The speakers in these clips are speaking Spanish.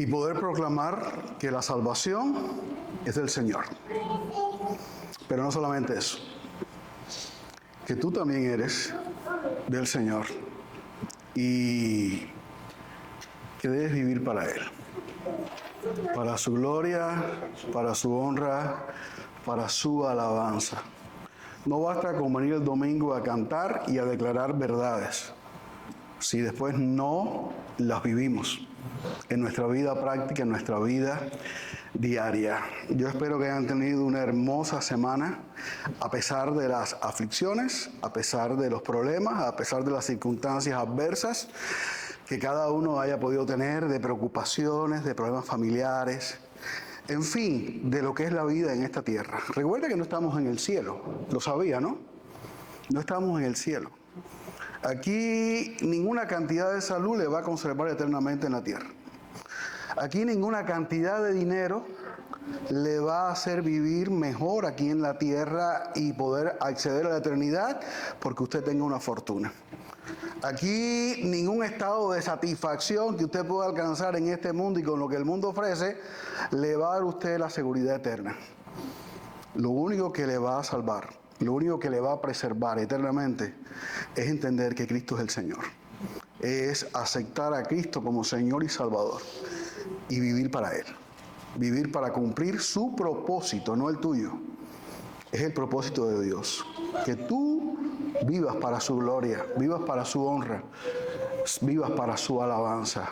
y poder proclamar que la salvación es del Señor. Pero no solamente eso, que tú también eres del Señor y que debes vivir para Él, para su gloria, para su honra, para su alabanza. No basta con venir el domingo a cantar y a declarar verdades si después no las vivimos en nuestra vida práctica, en nuestra vida diaria. Yo espero que hayan tenido una hermosa semana, a pesar de las aflicciones, a pesar de los problemas, a pesar de las circunstancias adversas que cada uno haya podido tener, de preocupaciones, de problemas familiares, en fin, de lo que es la vida en esta tierra. Recuerda que no estamos en el cielo, lo sabía, ¿no? No estamos en el cielo. Aquí ninguna cantidad de salud le va a conservar eternamente en la tierra. Aquí ninguna cantidad de dinero le va a hacer vivir mejor aquí en la tierra y poder acceder a la eternidad porque usted tenga una fortuna. Aquí ningún estado de satisfacción que usted pueda alcanzar en este mundo y con lo que el mundo ofrece le va a dar a usted la seguridad eterna. Lo único que le va a salvar, lo único que le va a preservar eternamente es entender que Cristo es el Señor. Es aceptar a Cristo como Señor y Salvador y vivir para Él. Vivir para cumplir su propósito, no el tuyo. Es el propósito de Dios. Que tú vivas para su gloria, vivas para su honra, vivas para su alabanza.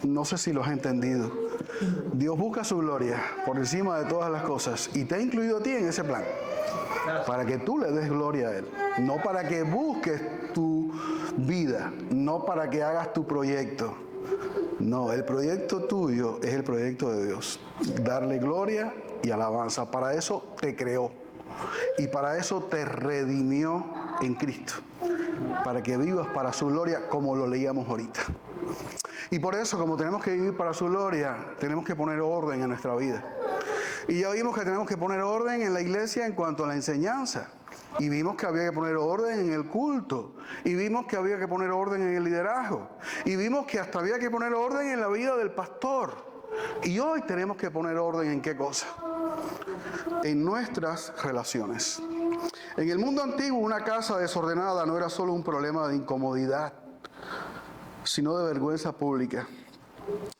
No sé si lo has entendido. Dios busca su gloria por encima de todas las cosas y te ha incluido a ti en ese plan. Para que tú le des gloria a Él. No para que busques tu vida, no para que hagas tu proyecto. No, el proyecto tuyo es el proyecto de Dios. Darle gloria y alabanza. Para eso te creó. Y para eso te redimió en Cristo. Para que vivas para su gloria como lo leíamos ahorita. Y por eso, como tenemos que vivir para su gloria, tenemos que poner orden en nuestra vida. Y ya vimos que tenemos que poner orden en la iglesia en cuanto a la enseñanza. Y vimos que había que poner orden en el culto. Y vimos que había que poner orden en el liderazgo. Y vimos que hasta había que poner orden en la vida del pastor. Y hoy tenemos que poner orden ¿en qué cosa? En nuestras relaciones. En el mundo antiguo, una casa desordenada no era solo un problema de incomodidad, sino de vergüenza pública.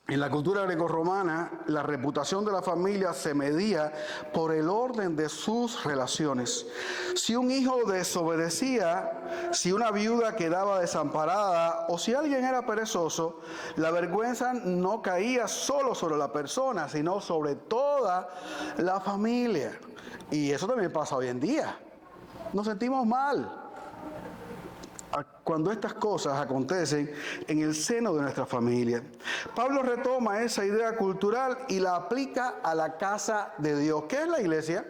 En la cultura grecorromana, la reputación de la familia se medía por el orden de sus relaciones. Si un hijo desobedecía, si una viuda quedaba desamparada o si alguien era perezoso, la vergüenza no caía solo sobre la persona, sino sobre toda la familia. Y eso también pasa hoy en día. Nos sentimos mal cuando estas cosas acontecen en el seno de nuestra familia. Pablo retoma esa idea cultural y la aplica a la casa de Dios. ¿Qué es la iglesia?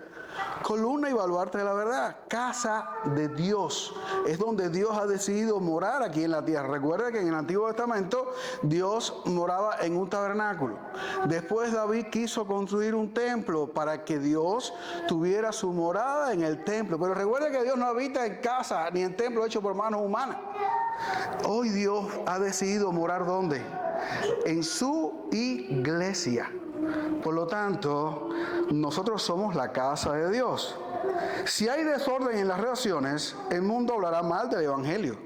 Columna y baluarte de la verdad. Casa de Dios. Es donde Dios ha decidido morar aquí en la tierra. Recuerda que en el Antiguo Testamento Dios moraba en un tabernáculo. Después David quiso construir un templo para que Dios tuviera su morada en el templo. Pero recuerda que Dios no habita en casa ni en templo hecho por manos humanas. Hoy Dios ha decidido morar ¿dónde? En su iglesia. Por lo tanto, nosotros somos la casa de Dios. Si hay desorden en las relaciones, el mundo hablará mal del evangelio.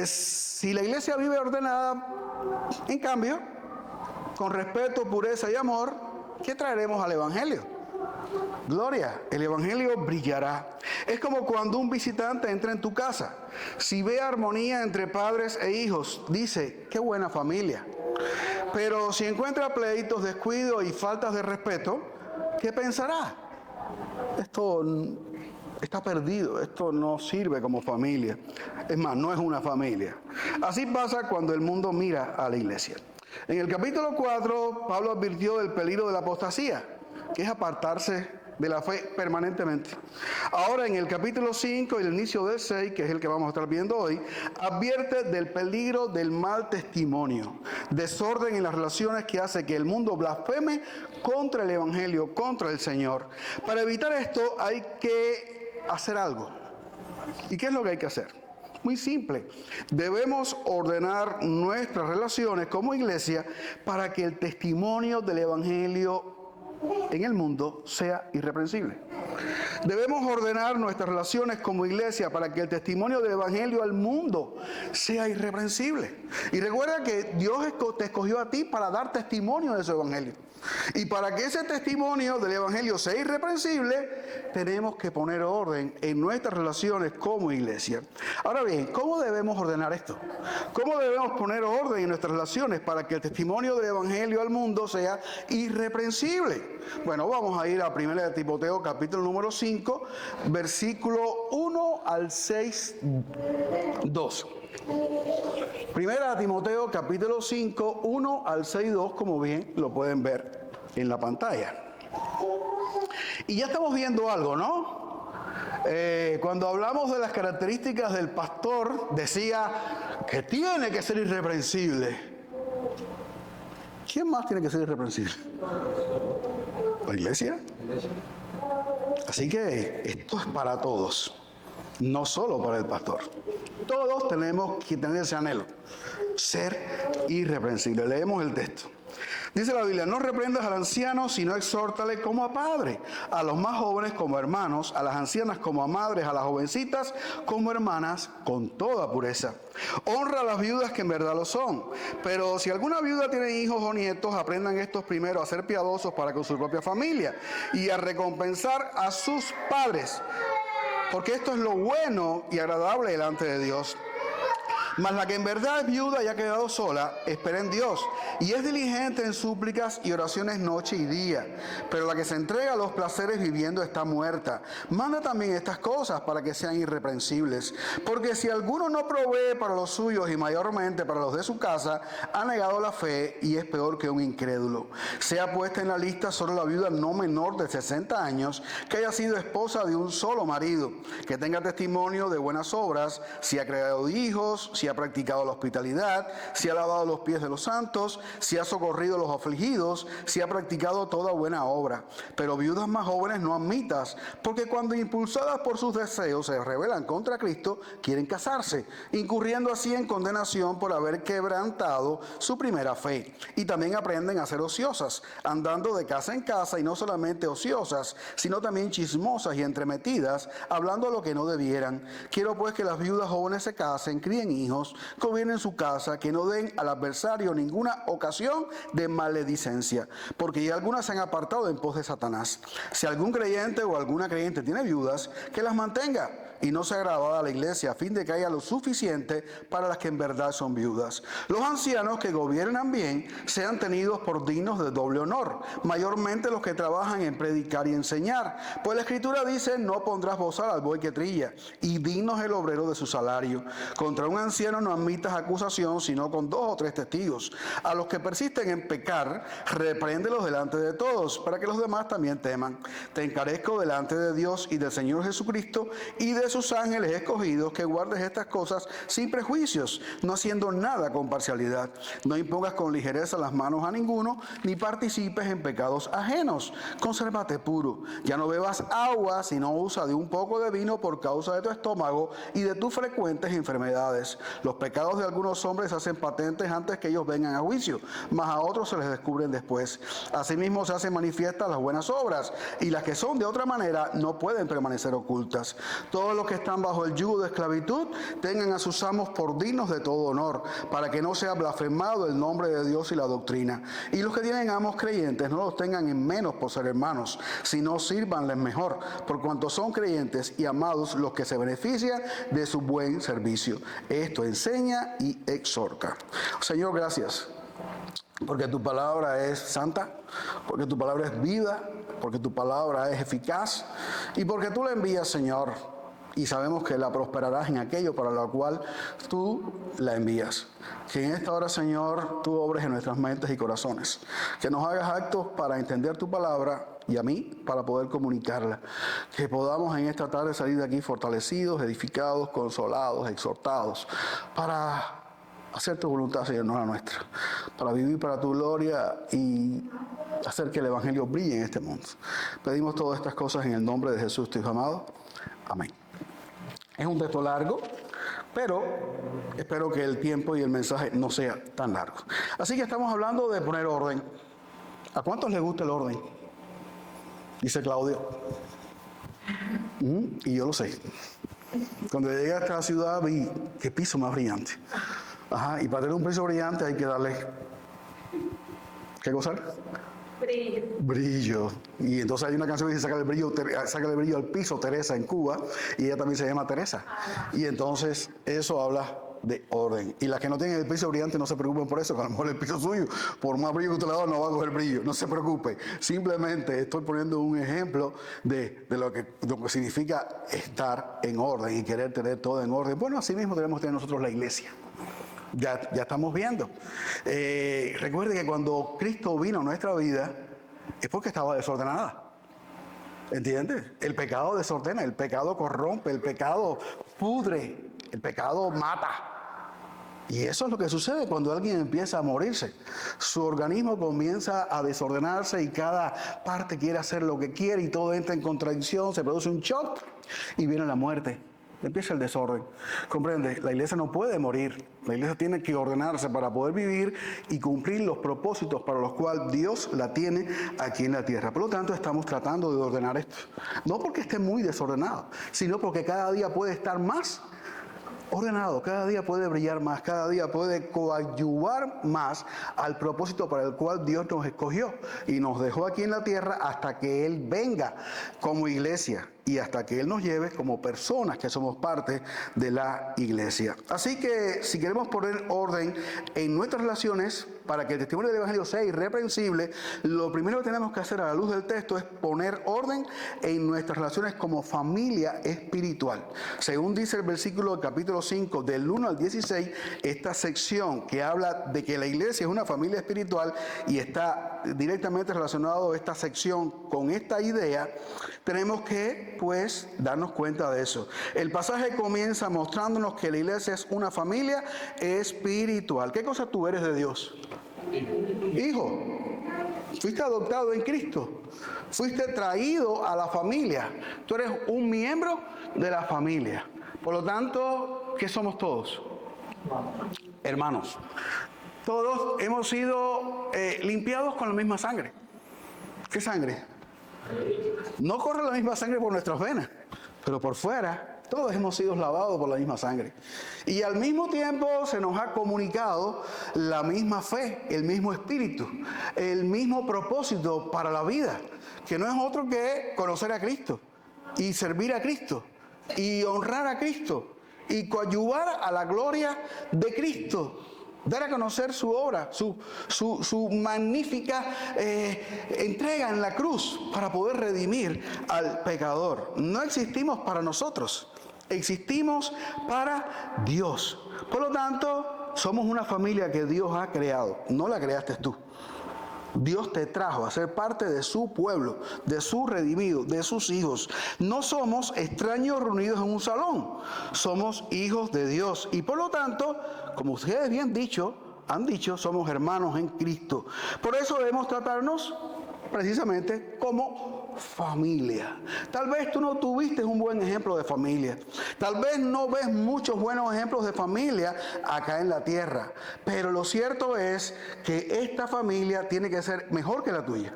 Si la iglesia vive ordenada, en cambio, con respeto, pureza y amor, ¿qué traeremos al evangelio? Gloria, el evangelio brillará. Es como cuando un visitante entra en tu casa. Si ve armonía entre padres e hijos, dice, qué buena familia. Pero si encuentra pleitos, descuido y faltas de respeto, ¿qué pensará? Esto está perdido, esto no sirve como familia. Es más, no es una familia. Así pasa cuando el mundo mira a la iglesia. En el capítulo 4, Pablo advirtió del peligro de la apostasía, que es apartarse de la fe permanentemente. Ahora en el capítulo 5 y el inicio del 6, que es el que vamos a estar viendo hoy, advierte del peligro del mal testimonio, desorden en las relaciones que hace que el mundo blasfeme contra el evangelio, contra el Señor. Para evitar esto hay que hacer algo. ¿Y qué es lo que hay que hacer? Muy simple. Debemos ordenar nuestras relaciones como iglesia para que el testimonio del Evangelio en el mundo sea irreprensible. Debemos ordenar nuestras relaciones como iglesia para que el testimonio del Evangelio al mundo sea irreprensible. Y recuerda que Dios te escogió a ti para dar testimonio de su Evangelio. Y para que ese testimonio del Evangelio sea irreprensible, tenemos que poner orden en nuestras relaciones como iglesia. Ahora bien, ¿cómo debemos ordenar esto? ¿Cómo debemos poner orden en nuestras relaciones para que el testimonio del Evangelio al mundo sea irreprensible? Bueno, vamos a ir a 1 de Timoteo, capítulo número 5, versículo 1 al 6, 2. 1 de Timoteo, capítulo 5, 1 al 6, 2, como bien lo pueden ver en la pantalla. Y ya estamos viendo algo, ¿no? Cuando hablamos de las características del pastor, decía que tiene que ser irreprensible. ¿Quién más tiene que ser irreprensible? ¿La iglesia? Así que esto es para todos, no solo para el pastor. Todos tenemos que tener ese anhelo, ser irreprensible. Leemos el texto. Dice la Biblia: no reprendas al anciano, sino exhórtale como a padre, a los más jóvenes como hermanos, a las ancianas como a madres, a las jovencitas como hermanas, con toda pureza. Honra a las viudas que en verdad lo son. Pero si alguna viuda tiene hijos o nietos, aprendan estos primero a ser piadosos para con su propia familia y a recompensar a sus padres, porque esto es lo bueno y agradable delante de Dios. Mas la que en verdad es viuda y ha quedado sola, espera en Dios, y es diligente en súplicas y oraciones noche y día. Pero la que se entrega a los placeres viviendo está muerta. Manda también estas cosas para que sean irreprensibles. Porque si alguno no provee para los suyos y mayormente para los de su casa, ha negado la fe y es peor que un incrédulo. Sea puesta en la lista solo la viuda no menor de 60 años, que haya sido esposa de un solo marido, que tenga testimonio de buenas obras, si ha creado hijos, si ha practicado la hospitalidad, si ha lavado los pies de los santos, si ha socorrido a los afligidos, si ha practicado toda buena obra. Pero viudas más jóvenes no admitas, porque cuando impulsadas por sus deseos se rebelan contra Cristo, quieren casarse, incurriendo así en condenación por haber quebrantado su primera fe. Y también aprenden a ser ociosas, andando de casa en casa, y no solamente ociosas, sino también chismosas y entremetidas, hablando lo que no debieran. Quiero pues que las viudas jóvenes se casen, críen hijos, gobiernen su casa, que no den al adversario ninguna ocasión de maledicencia, porque ya algunas se han apartado en pos de Satanás. Si algún creyente o alguna creyente tiene viudas, que las mantenga y no sea agravada a la iglesia, a fin de que haya lo suficiente para las que en verdad son viudas. Los ancianos que gobiernan bien sean tenidos por dignos de doble honor, mayormente los que trabajan en predicar y enseñar. Pues la Escritura dice: no pondrás bozal al buey que trilla, y digno es el obrero de su salario. Contra un anciano no admitas acusación, sino con 2 o 3 testigos. A los que persisten en pecar, repréndelos delante de todos, para que los demás también teman. Te encarezco delante de Dios y del Señor Jesucristo y de sus ángeles escogidos, que guardes estas cosas sin prejuicios, no haciendo nada con parcialidad. No impongas con ligereza las manos a ninguno, ni participes en pecados ajenos. Consérvate puro. Ya no bebas agua, sino usa de un poco de vino por causa de tu estómago y de tus frecuentes enfermedades. Los pecados de algunos hombres se hacen patentes antes que ellos vengan a juicio, mas a otros se les descubren después. Asimismo se hacen manifiestas las buenas obras, y las que son de otra manera no pueden permanecer ocultas. Todos los que están bajo el yugo de esclavitud tengan a sus amos por dignos de todo honor, para que no sea blasfemado el nombre de Dios y la doctrina. Y los que tienen amos creyentes no los tengan en menos por ser hermanos, sino sírvanles mejor, por cuanto son creyentes y amados los que se benefician de su buen servicio. Esto enseña y exhorta. Señor, gracias, porque tu palabra es santa, porque tu palabra es viva, porque tu palabra es eficaz, y porque tú la envías, Señor, y sabemos que la prosperarás en aquello para lo cual tú la envías. Que en esta hora, Señor, tú obres en nuestras mentes y corazones. Que nos hagas actos para entender tu palabra, y a mí para poder comunicarla. Que podamos en esta tarde salir de aquí fortalecidos, edificados, consolados, exhortados, para hacer tu voluntad, Señor, no la nuestra. Para vivir para tu gloria y hacer que el Evangelio brille en este mundo. Pedimos todas estas cosas en el nombre de Jesús, tu Hijo amado. Amén. Es un texto largo, Pero espero que el tiempo y el mensaje no sea tan largo. Así que estamos hablando de poner orden. ¿A cuántos les gusta el orden? Dice Claudio. Y yo lo sé. Cuando llegué a esta ciudad vi qué piso más brillante. Ajá, y para tener un piso brillante hay que darle... ¿Qué cosa? Brillo. Brillo. Y entonces hay una canción que dice sácale el brillo al piso, Teresa, en Cuba, y ella también se llama Teresa. Y entonces eso habla de orden. Y las que no tienen el piso brillante no se preocupen por eso, que a lo mejor el piso suyo, por más brillo que usted le da, no va a coger brillo. No se preocupe. Simplemente estoy poniendo un ejemplo de lo que significa estar en orden y querer tener todo en orden. Bueno, así mismo tenemos que tener nosotros la iglesia. Ya estamos viendo. Recuerde que cuando Cristo vino a nuestra vida es porque estaba desordenada. ¿Entiendes? El pecado desordena, el pecado corrompe, el pecado pudre, el pecado mata. Y eso es lo que sucede cuando alguien empieza a morirse. Su organismo comienza a desordenarse y cada parte quiere hacer lo que quiere y todo entra en contradicción, se produce un shock y viene la muerte. Empieza el desorden. ¿Comprende? La iglesia no puede morir. La iglesia tiene que ordenarse para poder vivir y cumplir los propósitos para los cuales Dios la tiene aquí en la tierra. Por lo tanto, estamos tratando de ordenar esto. No porque esté muy desordenado, sino porque cada día puede estar más ordenado, cada día puede brillar más, cada día puede coadyuvar más al propósito para el cual Dios nos escogió y nos dejó aquí en la tierra hasta que Él venga como iglesia y hasta que Él nos lleve como personas que somos parte de la iglesia. Así que si queremos poner orden en nuestras relaciones para que el testimonio del Evangelio sea irreprensible, lo primero que tenemos que hacer a la luz del texto es poner orden en nuestras relaciones como familia espiritual. Según dice el versículo del capítulo 5, del 1 al 16, esta sección que habla de que la iglesia es una familia espiritual y está directamente relacionado esta sección con esta idea, tenemos que pues darnos cuenta de eso. El pasaje comienza mostrándonos que la iglesia es una familia espiritual. ¿Qué cosa tú eres de Dios? Hijo. Fuiste adoptado en Cristo. Fuiste traído a la familia. Tú eres un miembro de la familia. Por lo tanto, ¿qué somos todos? Hermanos. Todos hemos sido limpiados con la misma sangre. ¿Qué sangre? No corre la misma sangre por nuestras venas, pero por fuera todos hemos sido lavados por la misma sangre. Y al mismo tiempo se nos ha comunicado la misma fe, el mismo espíritu, el mismo propósito para la vida, que no es otro que conocer a Cristo y servir a Cristo y honrar a Cristo y coadyuvar a la gloria de Cristo. Dar a conocer su obra, su magnífica entrega en la cruz para poder redimir al pecador. No existimos para nosotros, existimos para Dios. Por lo tanto, somos una familia que Dios ha creado, no la creaste tú. Dios te trajo a ser parte de su pueblo, de su redimido, de sus hijos. No somos extraños reunidos en un salón, somos hijos de Dios. Y por lo tanto, como ustedes bien han dicho, somos hermanos en Cristo. Por eso debemos tratarnos precisamente como familia. Tal vez tú no tuviste un buen ejemplo de familia. Tal vez no ves muchos buenos ejemplos de familia acá en la tierra. Pero lo cierto es que esta familia tiene que ser mejor que la tuya,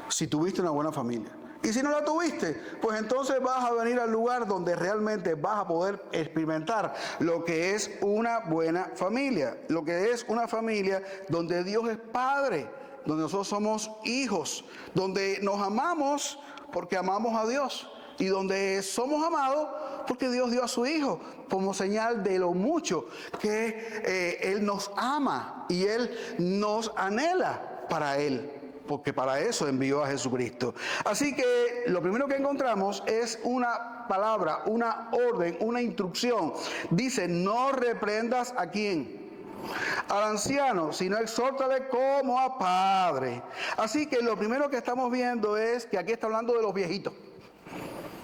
si tuviste una buena familia. Y si no la tuviste, pues entonces vas a venir al lugar donde realmente vas a poder experimentar lo que es una buena familia. Lo que es una familia donde Dios es Padre, donde nosotros somos hijos, donde nos amamos porque amamos a Dios y donde somos amados porque Dios dio a su Hijo como señal de lo mucho que Él nos ama y Él nos anhela para Él, porque para eso envió a Jesucristo. Así que lo primero que encontramos es una palabra, una orden, una instrucción. Dice, no reprendas a quién. Al anciano, sino exhórtale como a padre. Así que lo primero que estamos viendo es que aquí está hablando de los viejitos.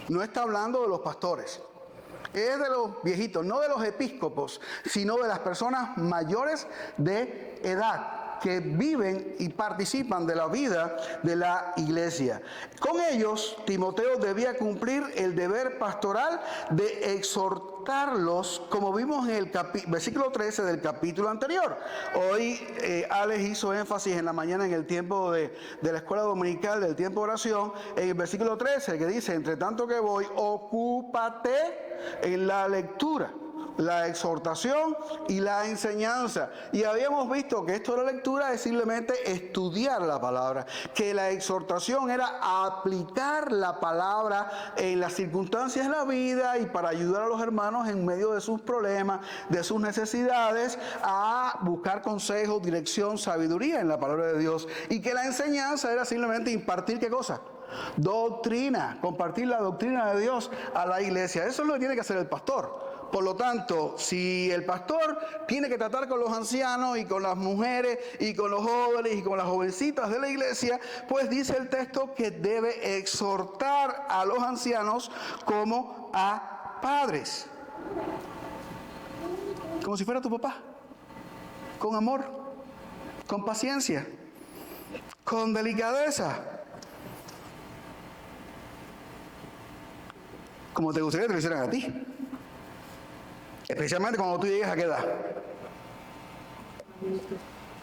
No está hablando de los pastores. Es de los viejitos, no de los episcopos, sino de las personas mayores de edad. que viven y participan de la vida de la iglesia. Con ellos, Timoteo debía cumplir el deber pastoral de exhortarlos, como vimos en el versículo 13 del capítulo anterior. Hoy Alex hizo énfasis en la mañana en el tiempo de la escuela dominical, del tiempo de oración, en el versículo 13, que dice: entre tanto que voy, ocúpate en la lectura, la exhortación y la enseñanza. Y habíamos visto que esto de la lectura es simplemente estudiar la palabra, que la exhortación era aplicar la palabra en las circunstancias de la vida y para ayudar a los hermanos en medio de sus problemas, de sus necesidades, a buscar consejos, dirección, sabiduría en la palabra de Dios. Y que la enseñanza era simplemente impartir, ¿qué cosa? Doctrina, compartir la doctrina de Dios a la iglesia. Eso es lo que tiene que hacer el pastor. Por lo tanto, si el pastor tiene que tratar con los ancianos y con las mujeres y con los jóvenes y con las jovencitas de la iglesia, pues dice el texto que debe exhortar a los ancianos como a padres. Como si fuera tu papá. Con amor, con paciencia, con delicadeza. Como te gustaría que te lo hicieran a ti. Especialmente cuando tú llegues a qué edad.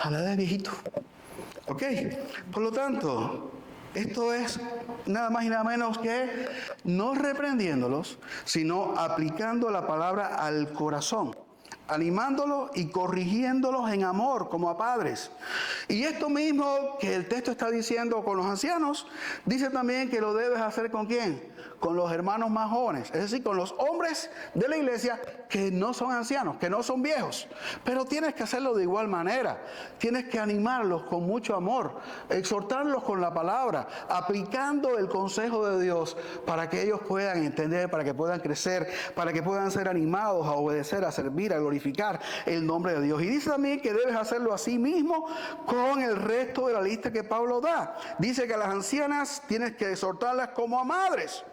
A la edad de viejito. ¿Ok? Por lo tanto, esto es nada más y nada menos que no reprendiéndolos, sino aplicando la palabra al corazón, animándolos y corrigiéndolos en amor como a padres. Y esto mismo que el texto está diciendo con los ancianos, dice también que lo debes hacer ¿con quién? Con los hermanos más jóvenes, es decir, con los hombres de la iglesia que no son ancianos, que no son viejos. Pero tienes que hacerlo de igual manera. Tienes que animarlos con mucho amor, exhortarlos con la palabra, aplicando el consejo de Dios para que ellos puedan entender, para que puedan crecer, para que puedan ser animados a obedecer, a servir, a glorificar el nombre de Dios. Y dice también que debes hacerlo así mismo con el resto de la lista que Pablo da. Dice que a las ancianas tienes que exhortarlas como a madres,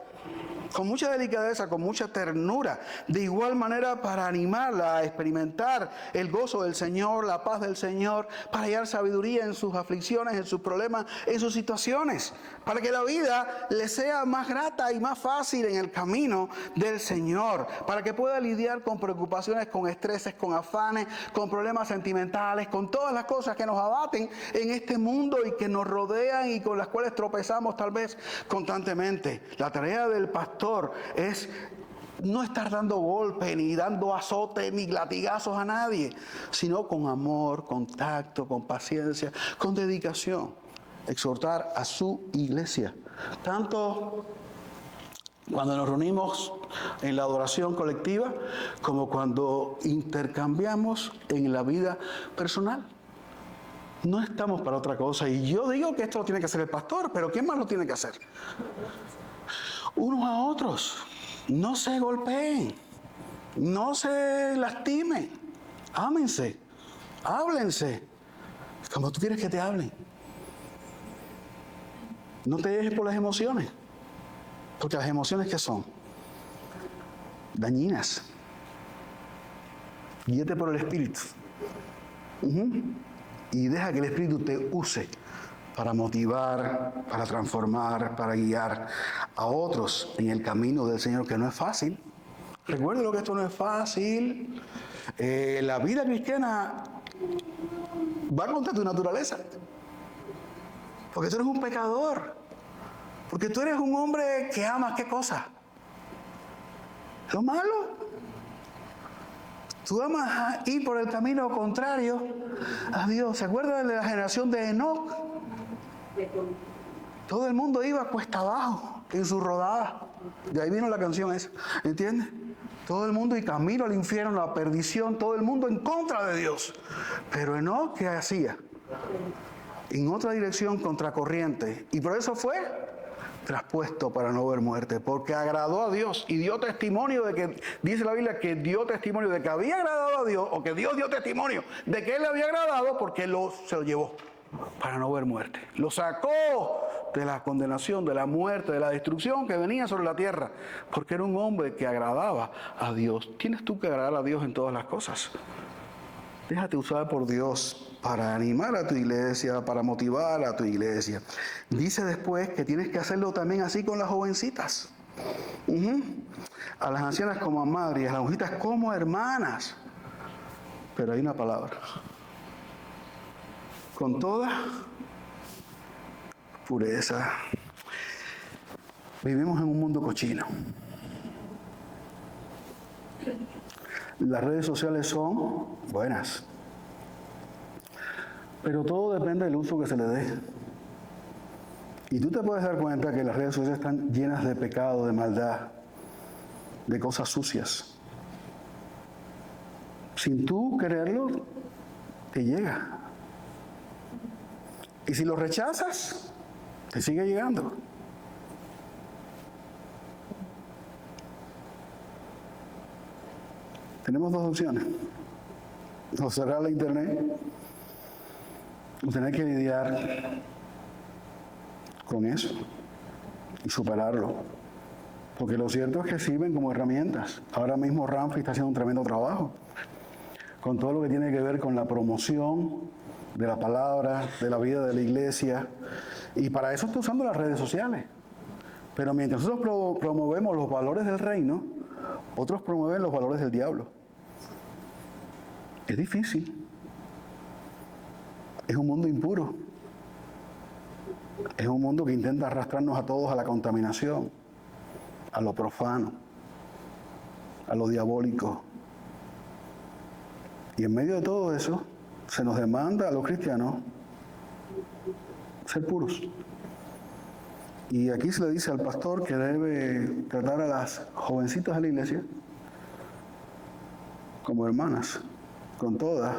con mucha delicadeza, con mucha ternura, de igual manera para animarla a experimentar el gozo del Señor, la paz del Señor, para hallar sabiduría en sus aflicciones, en sus problemas, en sus situaciones, para que la vida le sea más grata y más fácil en el camino del Señor, para que pueda lidiar con preocupaciones, con estreses, con afanes, con problemas sentimentales, con todas las cosas que nos abaten en este mundo y que nos rodean y con las cuales tropezamos tal vez constantemente. La tarea del pastor es no estar dando golpes, ni dando azotes, ni latigazos a nadie, sino con amor, con tacto, con paciencia, con dedicación. Exhortar a su iglesia. Tanto cuando nos reunimos en la adoración colectiva, como cuando intercambiamos en la vida personal. No estamos para otra cosa. Y yo digo que esto lo tiene que hacer el pastor, pero ¿quién más lo tiene que hacer? Unos a otros. No se golpeen, no se lastimen, ámense, háblense como tú quieres que te hablen. No te dejes por las emociones, porque las emociones ¿qué son? Dañinas. Guíate por el Espíritu. Y deja que el Espíritu te use para motivar, para transformar, para guiar a otros en el camino del Señor, que no es fácil. Recuerden que esto no es fácil. La vida cristiana va contra tu naturaleza. Porque tú eres un pecador. Porque tú eres un hombre que ama, ¿qué cosa? Lo malo. Tú amas ir por el camino contrario a Dios. ¿Se acuerdan de la generación de Enoc? Todo el mundo iba cuesta abajo en su rodada. De ahí vino la canción esa, ¿entiendes? Todo el mundo y camino al infierno, a la perdición, todo el mundo en contra de Dios. Pero Enoc, ¿qué hacía? En otra dirección, contracorriente. Y por eso fue traspuesto para no ver muerte, porque agradó a Dios y dio testimonio de que, dice la Biblia, que dio testimonio de que había agradado a Dios, o que Dios dio testimonio de que Él le había agradado, porque Él se lo llevó para no ver muerte. Lo sacó de la condenación, de la muerte, de la destrucción que venía sobre la tierra, porque era un hombre que agradaba a Dios. Tienes tú que agradar a Dios en todas las cosas. Déjate usar por Dios para animar a tu iglesia, para motivar a tu iglesia. Dice después que tienes que hacerlo también así con las jovencitas. A las ancianas como madres y a las jovencitas como hermanas. Pero hay una palabra. Con toda pureza. Vivimos en un mundo cochino. Las redes sociales son buenas, pero todo depende del uso que se le dé. Y tú te puedes dar cuenta que las redes sociales están llenas de pecado, de maldad, de cosas sucias. Sin tú quererlo, te llega. Y si lo rechazas, te sigue llegando. Tenemos dos opciones. O cerrar la internet, o tener que lidiar con eso y superarlo. Porque lo cierto es que sirven como herramientas. Ahora mismo Ramfi está haciendo un tremendo trabajo con todo lo que tiene que ver con la promoción de la palabra, de la vida de la iglesia. Y para eso está usando las redes sociales. Pero mientras nosotros promovemos los valores del reino, otros promueven los valores del diablo. Es difícil. Es un mundo impuro. Es un mundo que intenta arrastrarnos a todos a la contaminación, a lo profano, a lo diabólico. Y en medio de todo eso, se nos demanda a los cristianos ser puros. Y aquí se le dice al pastor que debe tratar a las jovencitas de la iglesia como hermanas, con toda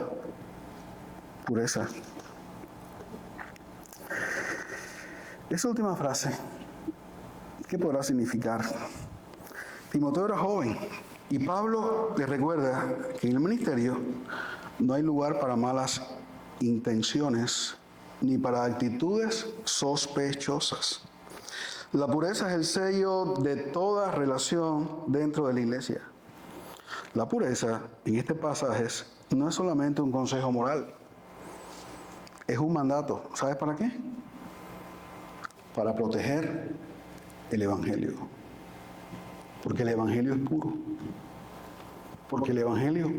pureza. Esa última frase, ¿qué podrá significar? Timoteo era joven y Pablo le recuerda que en el ministerio no hay lugar para malas intenciones ni para actitudes sospechosas. La pureza es el sello de toda relación dentro de la iglesia. La pureza en este pasaje no es solamente un consejo moral, es un mandato. ¿Sabes para qué? Para proteger el evangelio. Porque el evangelio es puro. Porque el evangelio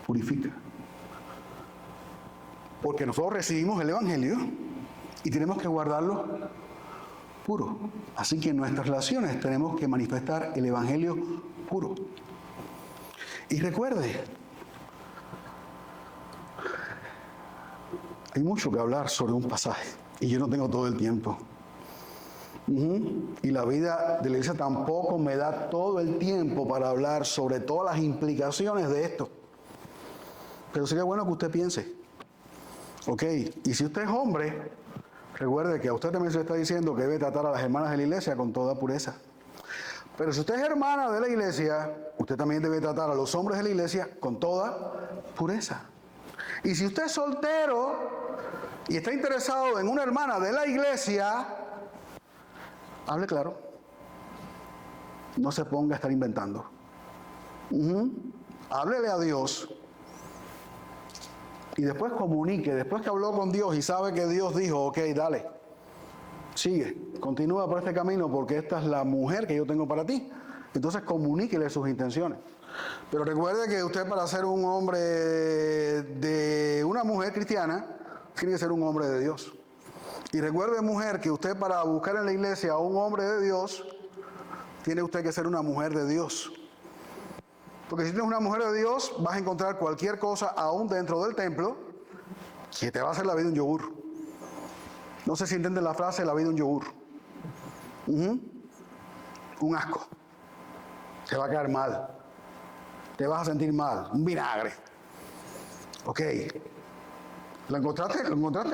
purifica. Porque nosotros recibimos el evangelio y tenemos que guardarlo puro. Así que en nuestras relaciones tenemos que manifestar el evangelio puro. Y recuerde, hay mucho que hablar sobre un pasaje y yo no tengo todo el tiempo. Y la vida de la iglesia tampoco me da todo el tiempo para hablar sobre todas las implicaciones de esto. Pero sería bueno que usted piense. Ok, y si usted es hombre, recuerde que a usted también se le está diciendo que debe tratar a las hermanas de la iglesia con toda pureza. Pero si usted es hermana de la iglesia, usted también debe tratar a los hombres de la iglesia con toda pureza. Y si usted es soltero y está interesado en una hermana de la iglesia, hable claro. No se ponga a estar inventando. Háblele a Dios. Y después comunique. Después que habló con Dios y sabe que Dios dijo, ok, dale. Sigue, continúa por este camino porque esta es la mujer que yo tengo para ti. Entonces comuníquele sus intenciones. Pero recuerde que usted para ser un hombre de una mujer cristiana, tiene que ser un hombre de Dios. Y recuerde, mujer, que usted para buscar en la iglesia a un hombre de Dios, tiene usted que ser una mujer de Dios. Porque si tienes una mujer de Dios, vas a encontrar cualquier cosa, aún dentro del templo, que te va a hacer la vida un yogur. No sé si entienden la frase, la vida un yogur. Un asco. Te va a quedar mal. Te vas a sentir mal. Un vinagre. Ok. Lo encontraste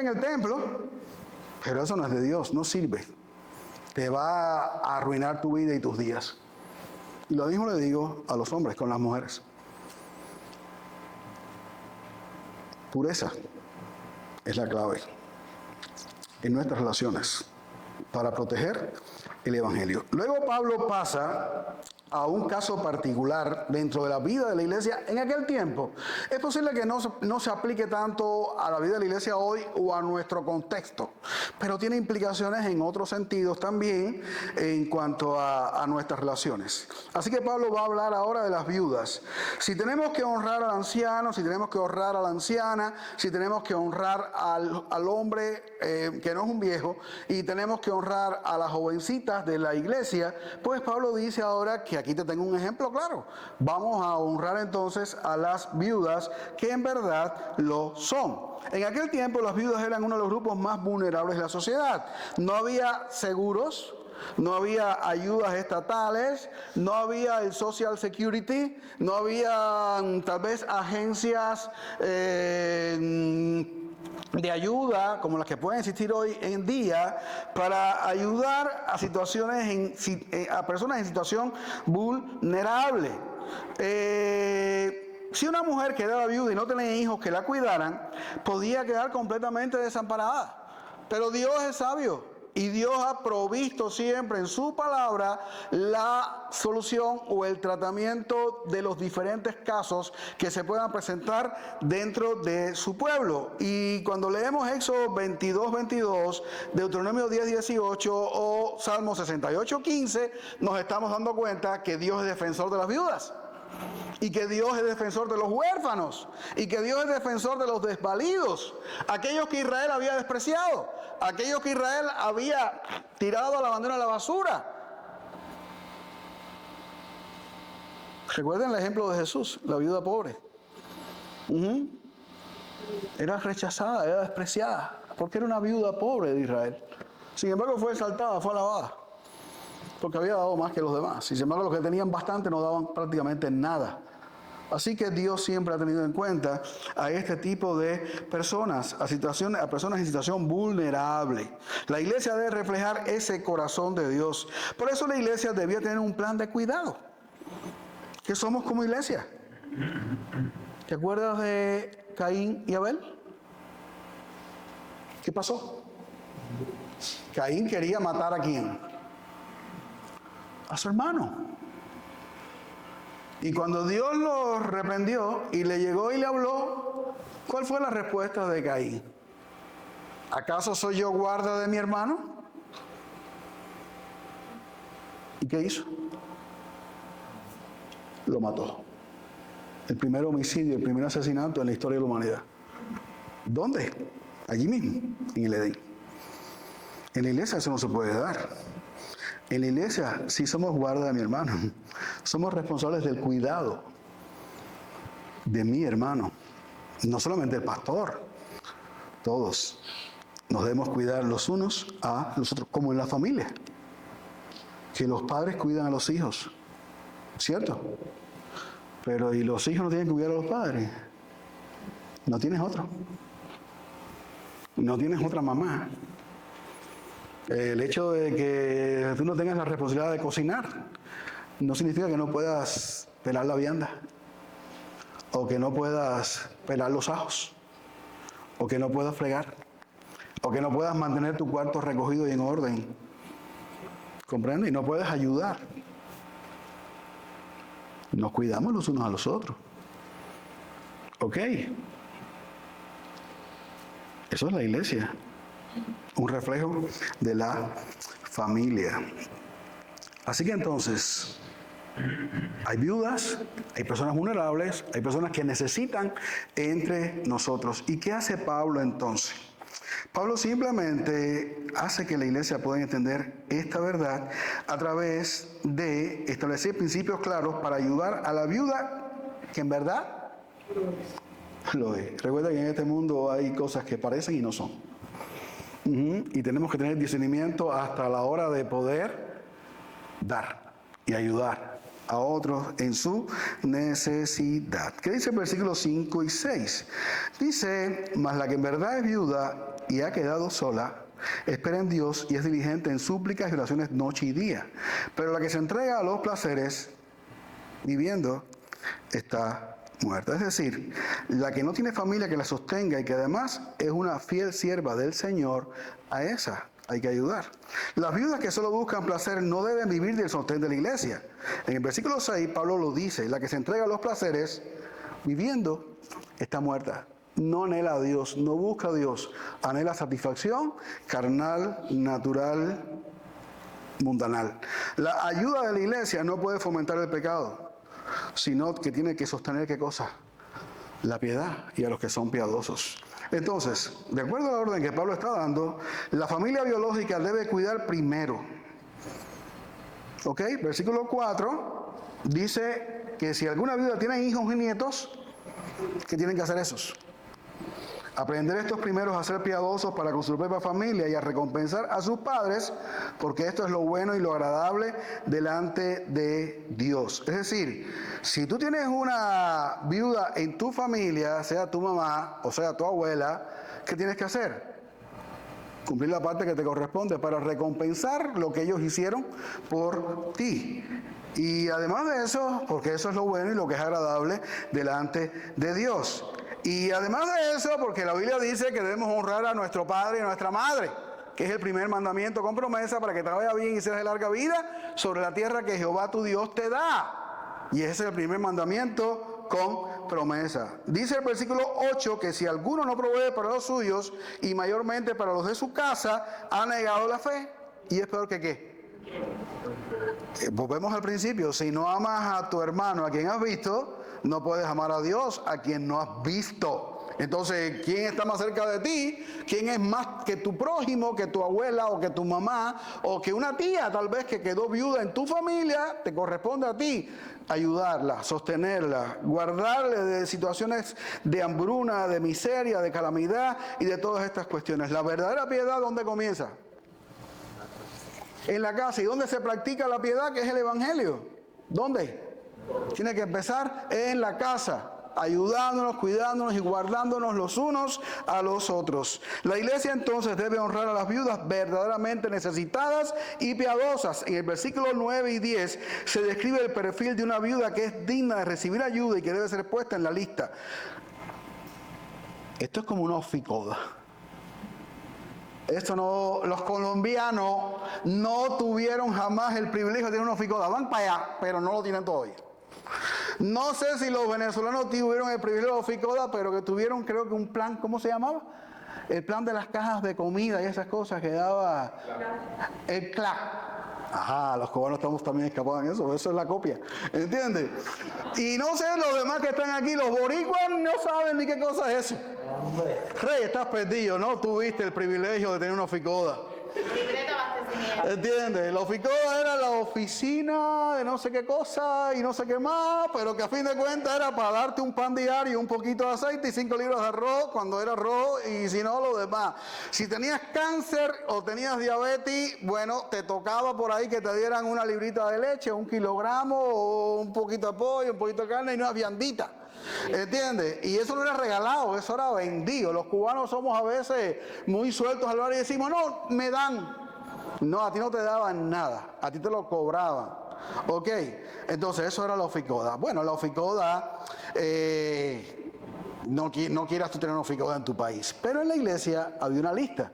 en el templo, pero eso no es de Dios, no sirve. Te va a arruinar tu vida y tus días. Y lo mismo le digo a los hombres con las mujeres. Pureza es la clave en nuestras relaciones para proteger el evangelio. Luego Pablo pasa a un caso particular dentro de la vida de la iglesia en aquel tiempo, es posible que no se aplique tanto a la vida de la iglesia hoy o a nuestro contexto, pero tiene implicaciones en otros sentidos también en cuanto a nuestras relaciones. Así que Pablo va a hablar ahora de las viudas. Si tenemos que honrar al anciano, si tenemos que honrar a la anciana, si tenemos que honrar al hombre que no es un viejo, y tenemos que honrar a las jovencitas de la iglesia, pues Pablo dice ahora que aquí te tengo un ejemplo claro. Vamos a honrar entonces a las viudas que en verdad lo son. En aquel tiempo las viudas eran uno de los grupos más vulnerables de la sociedad. No había seguros, no había ayudas estatales, no había el Social Security, no había tal vez agencias de ayuda como las que pueden existir hoy en día para ayudar a a personas en situación vulnerable. Si una mujer quedaba viuda y no tenía hijos que la cuidaran, podía quedar completamente desamparada. Pero Dios es sabio y Dios ha provisto siempre en su palabra la solución o el tratamiento de los diferentes casos que se puedan presentar dentro de su pueblo. Y cuando leemos Éxodo 22:22, Deuteronomio 10:18 o Salmo 68:15, nos estamos dando cuenta que Dios es defensor de las viudas. Y que Dios es defensor de los huérfanos, y que Dios es defensor de los desvalidos, aquellos que Israel había despreciado, aquellos que Israel había tirado al abandono a la basura. Recuerden el ejemplo de Jesús, la viuda pobre. Era rechazada, era despreciada, porque era una viuda pobre de Israel. Sin embargo, fue exaltada, fue alabada, porque había dado más que los demás. Sin embargo, los que tenían bastante no daban prácticamente nada. Así que Dios siempre ha tenido en cuenta a este tipo de personas, a personas en situación vulnerable. La iglesia debe reflejar ese corazón de Dios. Por eso la iglesia debía tener un plan de cuidado. ¿Qué somos como iglesia? ¿Te acuerdas de Caín y Abel? ¿Qué pasó? Caín quería matar ¿a quién? A su hermano. Y cuando Dios lo reprendió y le llegó y le habló, ¿cuál fue la respuesta de Caín? ¿Acaso soy yo guarda de mi hermano? ¿Y qué hizo? Lo mató. El primer homicidio, el primer asesinato en la historia de la humanidad. ¿Dónde? Allí mismo, en el Edén. En la iglesia eso no se puede dar. En la iglesia sí somos guarda de mi hermano. Somos responsables del cuidado de mi hermano. No solamente el pastor. Todos nos debemos cuidar los unos a los otros, como en la familia. Que los padres cuidan a los hijos. ¿Cierto? Pero ¿y los hijos no tienen que cuidar a los padres? No tienes otro. No tienes otra mamá. El hecho de que tú no tengas la responsabilidad de cocinar no significa que no puedas pelar la vianda, o que no puedas pelar los ajos, o que no puedas fregar, o que no puedas mantener tu cuarto recogido y en orden. ¿Comprende? Y no puedes ayudar. Nos cuidamos los unos a los otros. ¿Ok? Eso es la iglesia. Un reflejo de la familia. Así que entonces, hay viudas, hay personas vulnerables, hay personas que necesitan entre nosotros. ¿Y qué hace Pablo entonces? Pablo simplemente hace que la iglesia pueda entender esta verdad a través de establecer principios claros para ayudar a la viuda que en verdad lo es. Recuerda que en este mundo hay cosas que parecen y no son. Y tenemos que tener discernimiento hasta la hora de poder dar y ayudar a otros en su necesidad. ¿Qué dice el versículo 5 y 6? Dice, mas la que en verdad es viuda y ha quedado sola, espera en Dios y es diligente en súplicas y oraciones noche y día. Pero la que se entrega a los placeres, viviendo, está muerta. Es decir, la que no tiene familia que la sostenga y que además es una fiel sierva del Señor, a esa hay que ayudar. Las viudas que solo buscan placer no deben vivir del sostén de la iglesia. En el versículo 6, Pablo lo dice: la que se entrega a los placeres, viviendo, está muerta. No anhela a Dios, no busca a Dios, anhela satisfacción carnal, natural, mundanal. La ayuda de la iglesia no puede fomentar el pecado, sino que tiene que sostener, ¿qué cosa? La piedad, y a los que son piadosos. Entonces, de acuerdo a la orden que Pablo está dando, la familia biológica debe cuidar primero. ¿Ok? Versículo 4 dice que si alguna viuda tiene hijos y nietos, ¿qué tienen que hacer esos? Aprender estos primeros a ser piadosos para con su propia familia y a recompensar a sus padres, porque esto es lo bueno y lo agradable delante de Dios. Es decir, si tú tienes una viuda en tu familia, sea tu mamá o sea tu abuela, ¿qué tienes que hacer? Cumplir la parte que te corresponde para recompensar lo que ellos hicieron por ti. Y además de eso, porque eso es lo bueno y lo que es agradable delante de Dios. Y además de eso, porque la Biblia dice que debemos honrar a nuestro padre y a nuestra madre, que es el primer mandamiento con promesa para que te vaya bien y seas de larga vida sobre la tierra que Jehová tu Dios te da. Y ese es el primer mandamiento con promesa. Dice el versículo 8 que si alguno no provee para los suyos y mayormente para los de su casa, ha negado la fe. Y es peor que ¿qué? Volvemos al principio: si no amas a tu hermano a quien has visto, no puedes amar a Dios a quien no has visto. Entonces, ¿quién está más cerca de ti? ¿Quién es más que tu prójimo, que tu abuela o que tu mamá o que una tía tal vez que quedó viuda en tu familia? Te corresponde a ti ayudarla, sostenerla, guardarle de situaciones de hambruna, de miseria, de calamidad y de todas estas cuestiones. La verdadera piedad, ¿dónde comienza? En la casa. ¿Y dónde se practica la piedad, que es el Evangelio? ¿Dónde? Tiene que empezar en la casa, ayudándonos, cuidándonos y guardándonos los unos a los otros. La iglesia entonces debe honrar a las viudas verdaderamente necesitadas y piadosas. En el versículo 9 y 10 se describe el perfil de una viuda que es digna de recibir ayuda y que debe ser puesta en la lista. Esto es como una oficoda. Esto no, los colombianos no tuvieron jamás el privilegio de tener una oficoda. Van para allá, pero no lo tienen todavía. No sé si los venezolanos tuvieron el privilegio de oficoda, pero que tuvieron, creo que un plan, ¿cómo se llamaba? El plan de las cajas de comida y esas cosas que daba el CLAC. Ajá, los cubanos estamos también escapados en eso es la copia, ¿entiendes? Y no sé, los demás que están aquí, los boricuas no saben ni qué cosa es eso. Rey, estás perdido, ¿no? Tuviste el privilegio de tener una oficoda. ¿Entiendes? La oficoda era la oficina de no sé qué cosa y no sé qué más, pero que a fin de cuentas era para darte un pan diario, un poquito de aceite y 5 libras de arroz cuando era arroz, y si no, lo demás. Si tenías cáncer o tenías diabetes, bueno, te tocaba por ahí que te dieran una librita de leche, 1 kilogramo, o un poquito de pollo, un poquito de carne y una viandita. ¿Entiendes? Y eso no era regalado, eso era vendido. Los cubanos somos a veces muy sueltos al hablar y decimos: no, me dan. No, a ti no te daban nada, a ti te lo cobraban. Ok, entonces eso era la oficoda. Bueno, la oficoda, no quieras tú tener una oficoda en tu país, pero en la iglesia había una lista.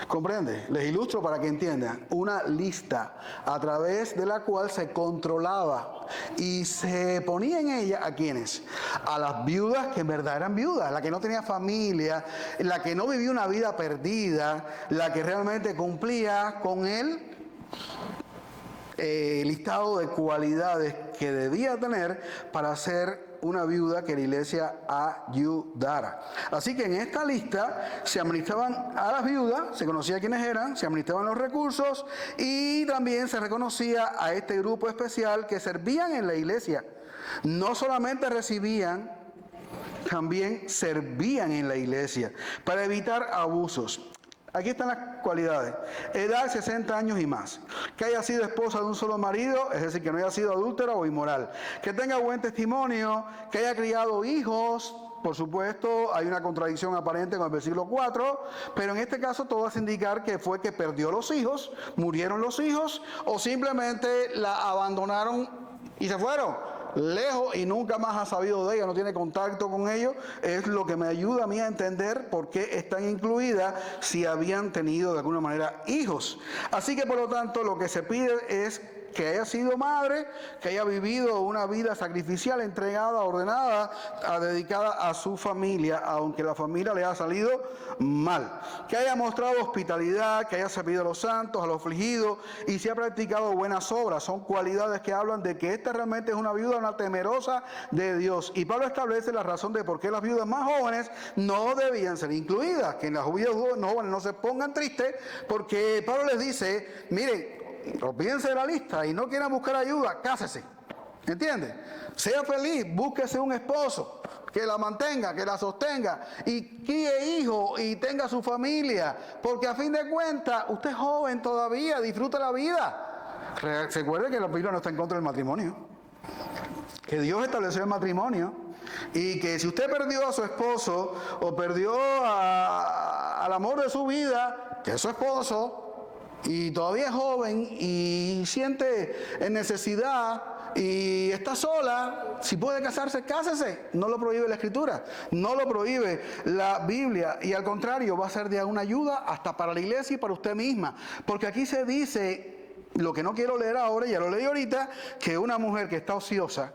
¿Comprende? Les ilustro para que entiendan. Una lista a través de la cual se controlaba y se ponía en ella ¿a quiénes? A las viudas que en verdad eran viudas, la que no tenía familia, la que no vivía una vida perdida, la que realmente cumplía con el listado de cualidades que debía tener para ser una viuda que la iglesia ayudara. Así que en esta lista se administraban a las viudas, se conocía quiénes eran, se administraban los recursos y también se reconocía a este grupo especial que servían en la iglesia. No solamente recibían, también servían en la iglesia para evitar abusos. Aquí están las cualidades: edad 60 años y más, que haya sido esposa de un solo marido, es decir, que no haya sido adúltera o inmoral, que tenga buen testimonio, que haya criado hijos. Por supuesto, hay una contradicción aparente con el versículo 4, pero en este caso todo hace indicar que fue que perdió los hijos, murieron los hijos, o simplemente la abandonaron y se fueron. lejos y nunca más ha sabido de ella, no tiene contacto con ellos, es lo que me ayuda a mí a entender por qué están incluidas si habían tenido de alguna manera hijos. Así que por lo tanto lo que se pide es que haya sido madre, que haya vivido una vida sacrificial, entregada, ordenada, dedicada a su familia, aunque la familia le ha salido mal. Que haya mostrado hospitalidad, que haya servido a los santos, a los afligidos, y se ha practicado buenas obras. Son cualidades que hablan de que esta realmente es una viuda, una temerosa de Dios. Y Pablo establece la razón de por qué las viudas más jóvenes no debían ser incluidas. Que las viudas jóvenes no se pongan tristes, porque Pablo les dice, miren, olvídense de la lista y no quieran buscar ayuda, cásese. ¿Entiende? Sea feliz, búsquese un esposo que la mantenga, que la sostenga y críe hijos y tenga su familia, porque a fin de cuentas usted es joven todavía, disfruta la vida. Recuerde que la Biblia no está en contra del matrimonio, que Dios estableció el matrimonio y que si usted perdió a su esposo o perdió al amor de su vida, que es su esposo, y todavía es joven y siente necesidad y está sola, si puede casarse, cásese. No lo prohíbe la Escritura, no lo prohíbe la Biblia, y al contrario, va a ser de una ayuda hasta para la iglesia y para usted misma, porque aquí se dice, lo que no quiero leer ahora, ya lo leí ahorita, que una mujer que está ociosa,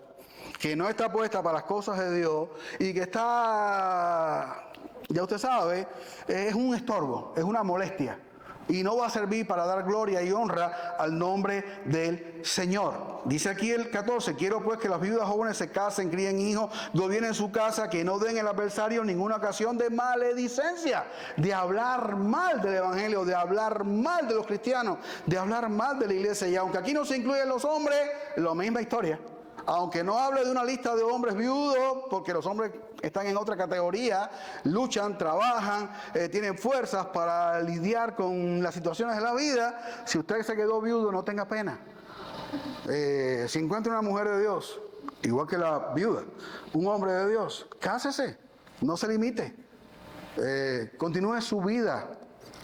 que no está puesta para las cosas de Dios y que está, ya usted sabe, es un estorbo, es una molestia. Y no va a servir para dar gloria y honra al nombre del Señor. Dice aquí el 14, quiero pues que las viudas jóvenes se casen, críen hijos, gobiernen su casa, que no den al adversario ninguna ocasión de maledicencia, de hablar mal del Evangelio, de hablar mal de los cristianos, de hablar mal de la iglesia. Y aunque aquí no se incluyen los hombres, la misma historia. Aunque no hable de una lista de hombres viudos, porque los hombres están en otra categoría, luchan, trabajan, tienen fuerzas para lidiar con las situaciones de la vida. Si usted se quedó viudo, no tenga pena. Si encuentra una mujer de Dios, igual que la viuda, un hombre de Dios, cásese, no se limite. Continúe su vida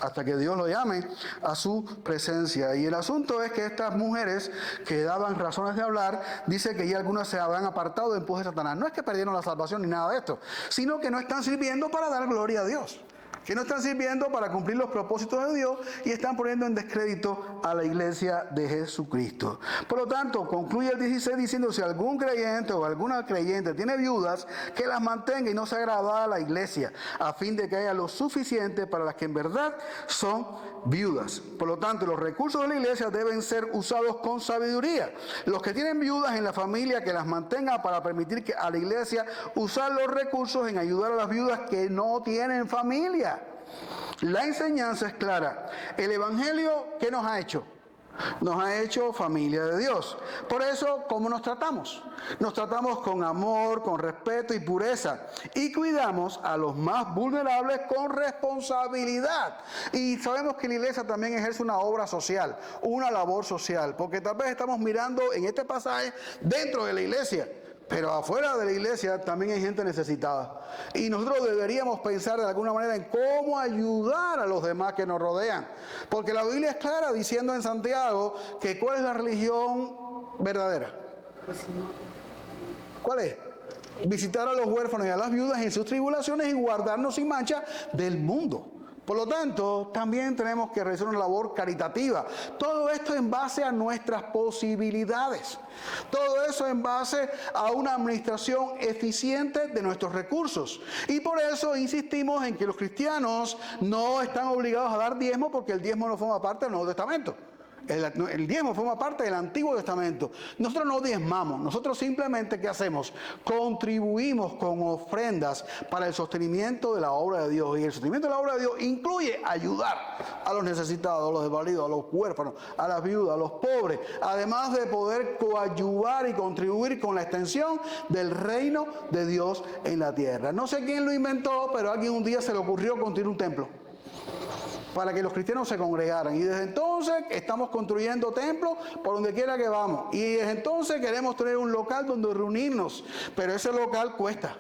hasta que Dios lo llame a su presencia. Y el asunto es que estas mujeres que daban razones de hablar, dice que ya algunas se habrán apartado de empuje de Satanás. No es que perdieron la salvación ni nada de esto, sino que no están sirviendo para dar gloria a Dios, que no están sirviendo para cumplir los propósitos de Dios y están poniendo en descrédito a la iglesia de Jesucristo. Por lo tanto, concluye el 16 diciendo, si algún creyente o alguna creyente tiene viudas, que las mantenga y no se agrava a la iglesia, a fin de que haya lo suficiente para las que en verdad son viudas. Por lo tanto, los recursos de la iglesia deben ser usados con sabiduría. Los que tienen viudas en la familia, que las mantengan para permitir que a la iglesia usar los recursos en ayudar a las viudas que no tienen familia. La enseñanza es clara. El Evangelio, ¿qué nos ha hecho? Nos ha hecho familia de Dios. Por eso, ¿cómo nos tratamos? Nos tratamos con amor, con respeto y pureza. Y cuidamos a los más vulnerables con responsabilidad. Y sabemos que la iglesia también ejerce una obra social, una labor social. Porque tal vez estamos mirando en este pasaje dentro de la iglesia, pero afuera de la iglesia también hay gente necesitada. Y nosotros deberíamos pensar de alguna manera en cómo ayudar a los demás que nos rodean. Porque la Biblia es clara diciendo en Santiago que ¿cuál es la religión verdadera? ¿Cuál es? Visitar a los huérfanos y a las viudas en sus tribulaciones y guardarnos sin mancha del mundo. Por lo tanto, también tenemos que realizar una labor caritativa. Todo esto en base a nuestras posibilidades. Todo eso en base a una administración eficiente de nuestros recursos. Y por eso insistimos en que los cristianos no están obligados a dar diezmo, porque el diezmo no forma parte del Nuevo Testamento. El diezmo forma parte del Antiguo Testamento. Nosotros no diezmamos, nosotros simplemente, ¿qué hacemos? Contribuimos con ofrendas para el sostenimiento de la obra de Dios. Y el sostenimiento de la obra de Dios incluye ayudar a los necesitados, a los desvalidos, a los huérfanos, a las viudas, a los pobres, además de poder coadyuvar y contribuir con la extensión del reino de Dios en la tierra. No sé quién lo inventó, pero a alguien un día se le ocurrió construir un templo para que los cristianos se congregaran. Y desde entonces estamos construyendo templos por donde quiera que vamos. Y desde entonces queremos tener un local donde reunirnos. Pero ese local cuesta.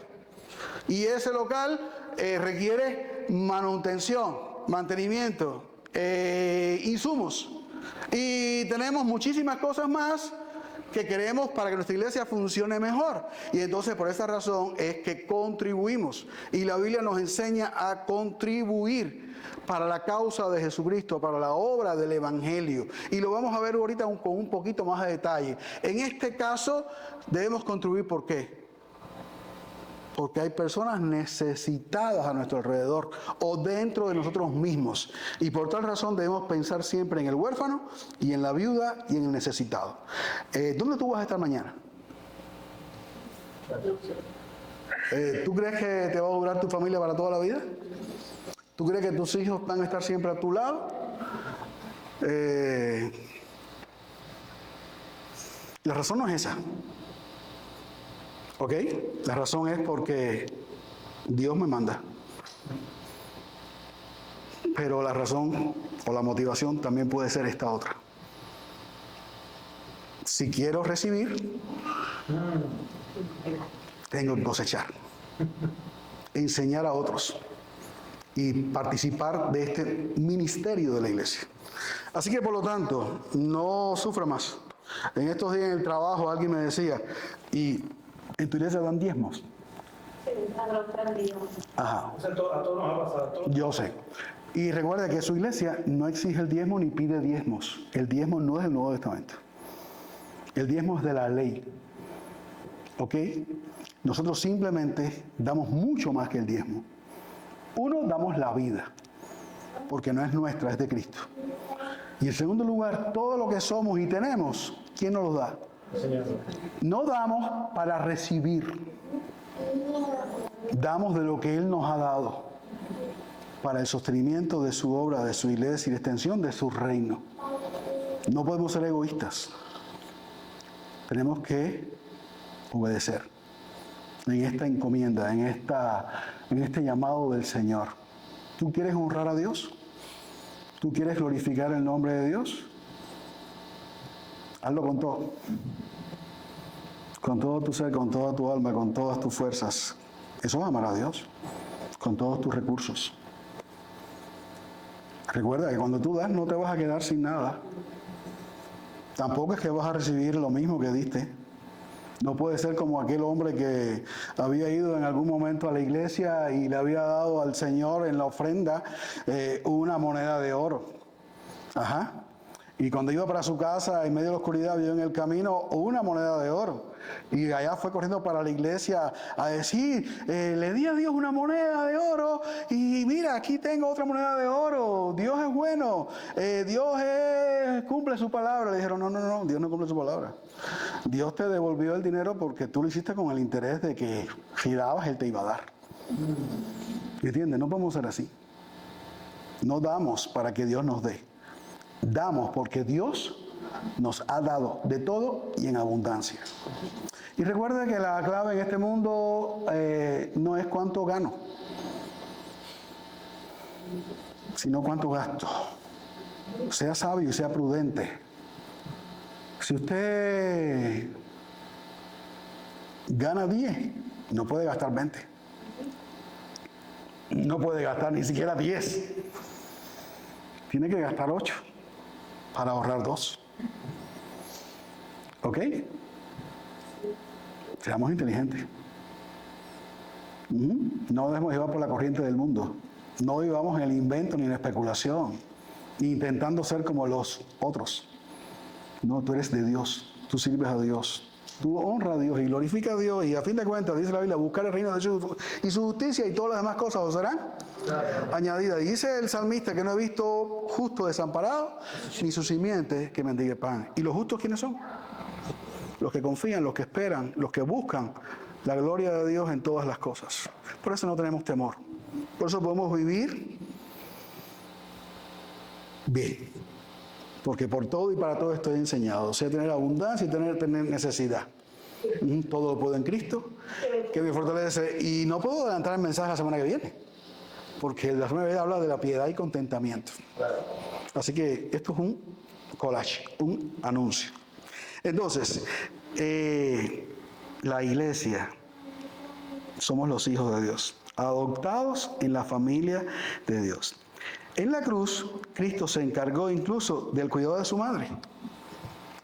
Y ese local requiere manutención, mantenimiento, insumos. Y tenemos muchísimas cosas más que queremos para que nuestra iglesia funcione mejor. Y entonces por esa razón es que contribuimos. Y la Biblia nos enseña a contribuir para la causa de Jesucristo, para la obra del Evangelio. Y lo vamos a ver ahorita con un poquito más de detalle. En este caso debemos contribuir, ¿por qué? Porque hay personas necesitadas a nuestro alrededor o dentro de nosotros mismos. Y por tal razón debemos pensar siempre en el huérfano y en la viuda y en el necesitado. ¿Dónde tú vas a estar mañana? ¿Tú crees que te va a durar tu familia para toda la vida? ¿Tú crees que tus hijos van a estar siempre a tu lado? La razón no es esa. ¿Ok? La razón es porque Dios me manda. Pero la razón o la motivación también puede ser esta otra. Si quiero recibir, tengo que cosechar, enseñar a otros y participar de este ministerio de la iglesia. Así que por lo tanto, no sufra más. En estos días en el trabajo alguien me decía, y ¿en tu iglesia dan diezmos? Ajá. O sea, a todos nos ha pasado. Yo sé. Y recuerda que su iglesia no exige el diezmo ni pide diezmos. El diezmo no es el Nuevo Testamento. El diezmo es de la ley. ¿Ok? Nosotros simplemente damos mucho más que el diezmo. Uno, damos la vida, porque no es nuestra, es de Cristo. Y en segundo lugar, todo lo que somos y tenemos, ¿quién nos lo da? No damos para recibir, damos de lo que Él nos ha dado para el sostenimiento de su obra, de su iglesia y la extensión de su reino. No podemos ser egoístas. Tenemos que obedecer en esta encomienda, en este llamado del Señor. ¿Tú quieres honrar a Dios? ¿Tú quieres glorificar el nombre de Dios? Hazlo con todo. Con todo tu ser, con toda tu alma, con todas tus fuerzas. Eso es amar a Dios. Con todos tus recursos. Recuerda que cuando tú das no te vas a quedar sin nada. Tampoco es que vas a recibir lo mismo que diste. No puede ser como aquel hombre que había ido en algún momento a la iglesia y le había dado al Señor en la ofrenda una moneda de oro. Ajá. Y cuando iba para su casa, en medio de la oscuridad, vio en el camino una moneda de oro. Y allá fue corriendo para la iglesia a decir, le di a Dios una moneda de oro y mira, aquí tengo otra moneda de oro. Dios es bueno, Dios cumple su palabra. Le dijeron, no, Dios no cumple su palabra. Dios te devolvió el dinero porque tú lo hiciste con el interés de que si dabas, Él te iba a dar. ¿Entiendes? No podemos ser así. No damos para que Dios nos dé. Damos porque Dios nos ha dado de todo y en abundancia. Y recuerda que la clave en este mundo no es cuánto gano, sino cuánto gasto. Sea sabio y sea prudente. Si usted gana 10, no puede gastar 20. No puede gastar ni siquiera 10. Tiene que gastar 8 para ahorrar 2. ¿Ok? Seamos inteligentes. No debemos llevar por la corriente del mundo. No vivamos en el invento ni en la especulación, ni intentando ser como los otros. No, tú eres de Dios. Tú sirves a Dios. Tú honras a Dios y glorifica a Dios. Y a fin de cuentas, dice la Biblia, buscar el reino de Dios y su justicia y todas las demás cosas os serán añadidas. Y dice el salmista que no he visto justo desamparado, ni su simiente que mendigue pan. ¿Y los justos quiénes son? Los que confían, los que esperan, los que buscan la gloria de Dios en todas las cosas. Por eso no tenemos temor. Por eso podemos vivir bien. Porque por todo y para todo estoy enseñado. O sea, tener abundancia y tener necesidad. Todo lo puedo en Cristo, que me fortalece. Y no puedo adelantar el mensaje la semana que viene. Porque la semana que viene habla de la piedad y contentamiento. Así que esto es un collage, un anuncio. Entonces, la iglesia, somos los hijos de Dios, adoptados en la familia de Dios. En la cruz, Cristo se encargó incluso del cuidado de su madre.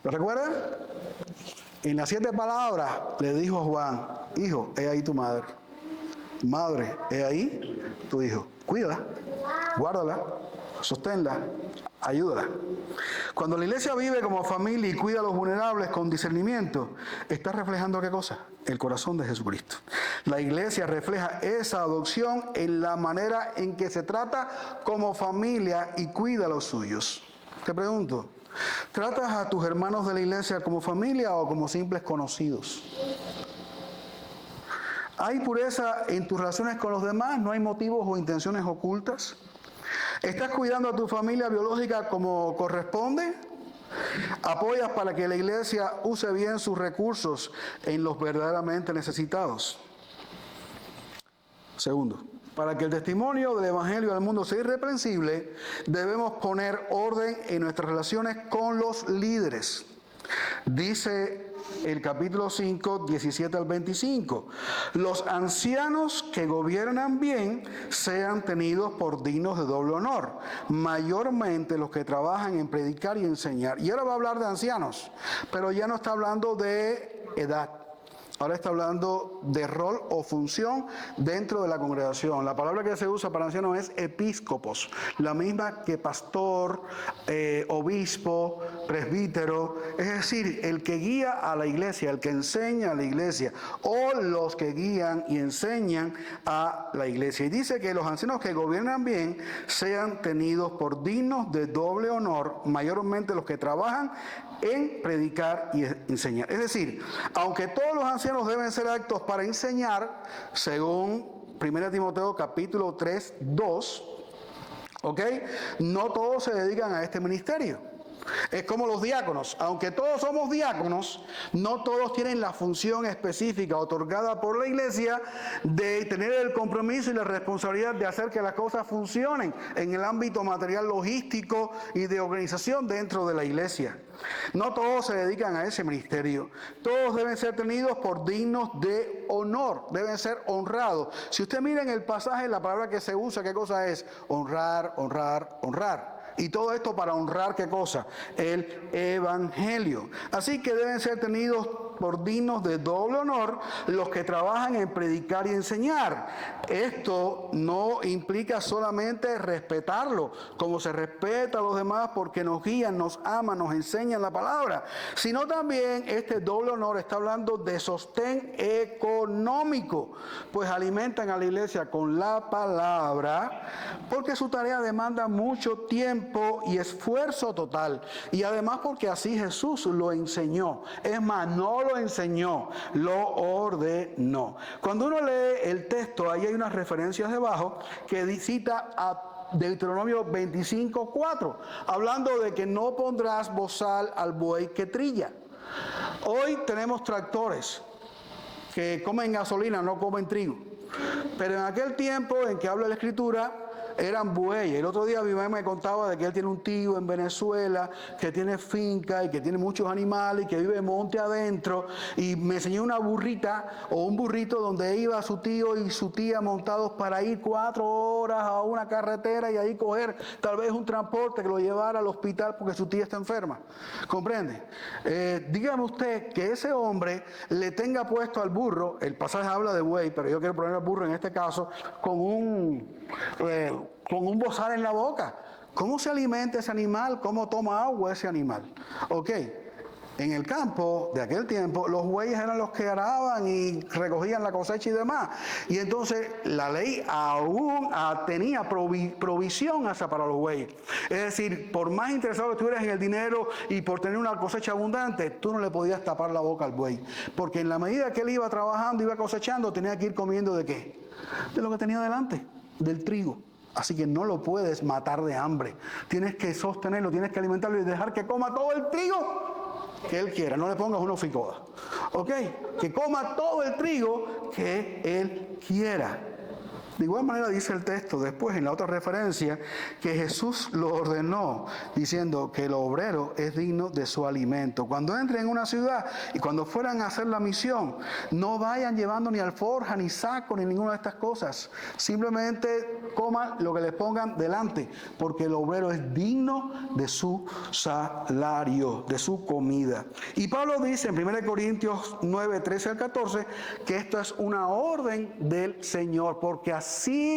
¿Lo recuerdan? En las 7 palabras le dijo a Juan: hijo, he ahí tu madre. Madre, he ahí tu hijo. Cuídala, guárdala, sosténla, ayúdala. Cuando la iglesia vive como familia y cuida a los vulnerables con discernimiento, está reflejando ¿qué cosa? El corazón de Jesucristo. La iglesia refleja esa adopción en la manera en que se trata como familia y cuida a los suyos. Te pregunto, ¿tratas a tus hermanos de la iglesia como familia o como simples conocidos? ¿Hay pureza en tus relaciones con los demás? ¿No hay motivos o intenciones ocultas? ¿Estás cuidando a tu familia biológica como corresponde? ¿Apoyas para que la iglesia use bien sus recursos en los verdaderamente necesitados? Segundo, para que el testimonio del Evangelio al mundo sea irreprensible, debemos poner orden en nuestras relaciones con los líderes. Dice el capítulo 5, 17 al 25. Los ancianos que gobiernan bien sean tenidos por dignos de doble honor, mayormente los que trabajan en predicar y enseñar. Y ahora va a hablar de ancianos, pero ya no está hablando de edad. Ahora está hablando de rol o función dentro de la congregación. La palabra que se usa para ancianos es episcopos, la misma que pastor, obispo, presbítero, es decir, el que guía a la iglesia, el que enseña a la iglesia, o los que guían y enseñan a la iglesia. Y dice que los ancianos que gobiernan bien sean tenidos por dignos de doble honor, mayormente los que trabajan en predicar y enseñar. Es decir, aunque todos los ancianos deben ser aptos para enseñar, según 1 Timoteo capítulo 3, 2, ¿ok? No todos se dedican a este ministerio. Es como los diáconos. Aunque todos somos diáconos, no todos tienen la función específica otorgada por la iglesia de tener el compromiso y la responsabilidad de hacer que las cosas funcionen en el ámbito material, logístico y de organización dentro de la iglesia. No todos se dedican a ese ministerio. Todos deben ser tenidos por dignos de honor, deben ser honrados. Si usted mira en el pasaje, la palabra que se usa, ¿qué cosa es? Honrar, honrar, honrar. Y todo esto para honrar, ¿qué cosa? El Evangelio. Así que deben ser tenidos por dignos de doble honor los que trabajan en predicar y enseñar. Esto no implica solamente respetarlo, como se respeta a los demás porque nos guían, nos aman, nos enseñan la palabra, sino también este doble honor está hablando de sostén económico, pues alimentan a la iglesia con la palabra, porque su tarea demanda mucho tiempo y esfuerzo total, y además porque así Jesús lo enseñó. Es más, no lo enseñó, lo ordenó. Cuando uno lee el texto, ahí hay unas referencias debajo que cita a Deuteronomio 25:4, hablando de que no pondrás bozal al buey que trilla. Hoy tenemos tractores que comen gasolina, no comen trigo. Pero en aquel tiempo en que habla la Escritura, eran bueyes. El otro día mi mamá me contaba de que él tiene un tío en Venezuela que tiene finca y que tiene muchos animales y que vive monte adentro, y me enseñó una burrita o un burrito donde iba su tío y su tía montados para ir 4 horas a una carretera y ahí coger tal vez un transporte que lo llevara al hospital porque su tía está enferma. ¿Comprende? Dígame usted que ese hombre le tenga puesto al burro, el pasaje habla de buey, pero yo quiero poner al burro en este caso con un bozal en la boca. ¿Cómo se alimenta ese animal? ¿Cómo toma agua ese animal? Ok, en el campo de aquel tiempo los bueyes eran los que araban y recogían la cosecha y demás. Y entonces la ley aún tenía provisión hasta para los bueyes. Es decir, por más interesado que estuvieras en el dinero y por tener una cosecha abundante, tú no le podías tapar la boca al buey. Porque en la medida que él iba trabajando, iba cosechando, tenía que ir comiendo ¿de qué? De lo que tenía delante, del trigo. Así que no lo puedes matar de hambre. Tienes que sostenerlo, tienes que alimentarlo y dejar que coma todo el trigo que él quiera. No le pongas una ficoda. ¿Ok? Que coma todo el trigo que él quiera. De igual manera dice el texto después en la otra referencia que Jesús lo ordenó diciendo que el obrero es digno de su alimento. Cuando entren en una ciudad y cuando fueran a hacer la misión, no vayan llevando ni alforja, ni saco, ni ninguna de estas cosas. Simplemente coman lo que les pongan delante, porque el obrero es digno de su salario, de su comida. Y Pablo dice en 1 Corintios 9, 13 al 14, que esto es una orden del Señor, porque así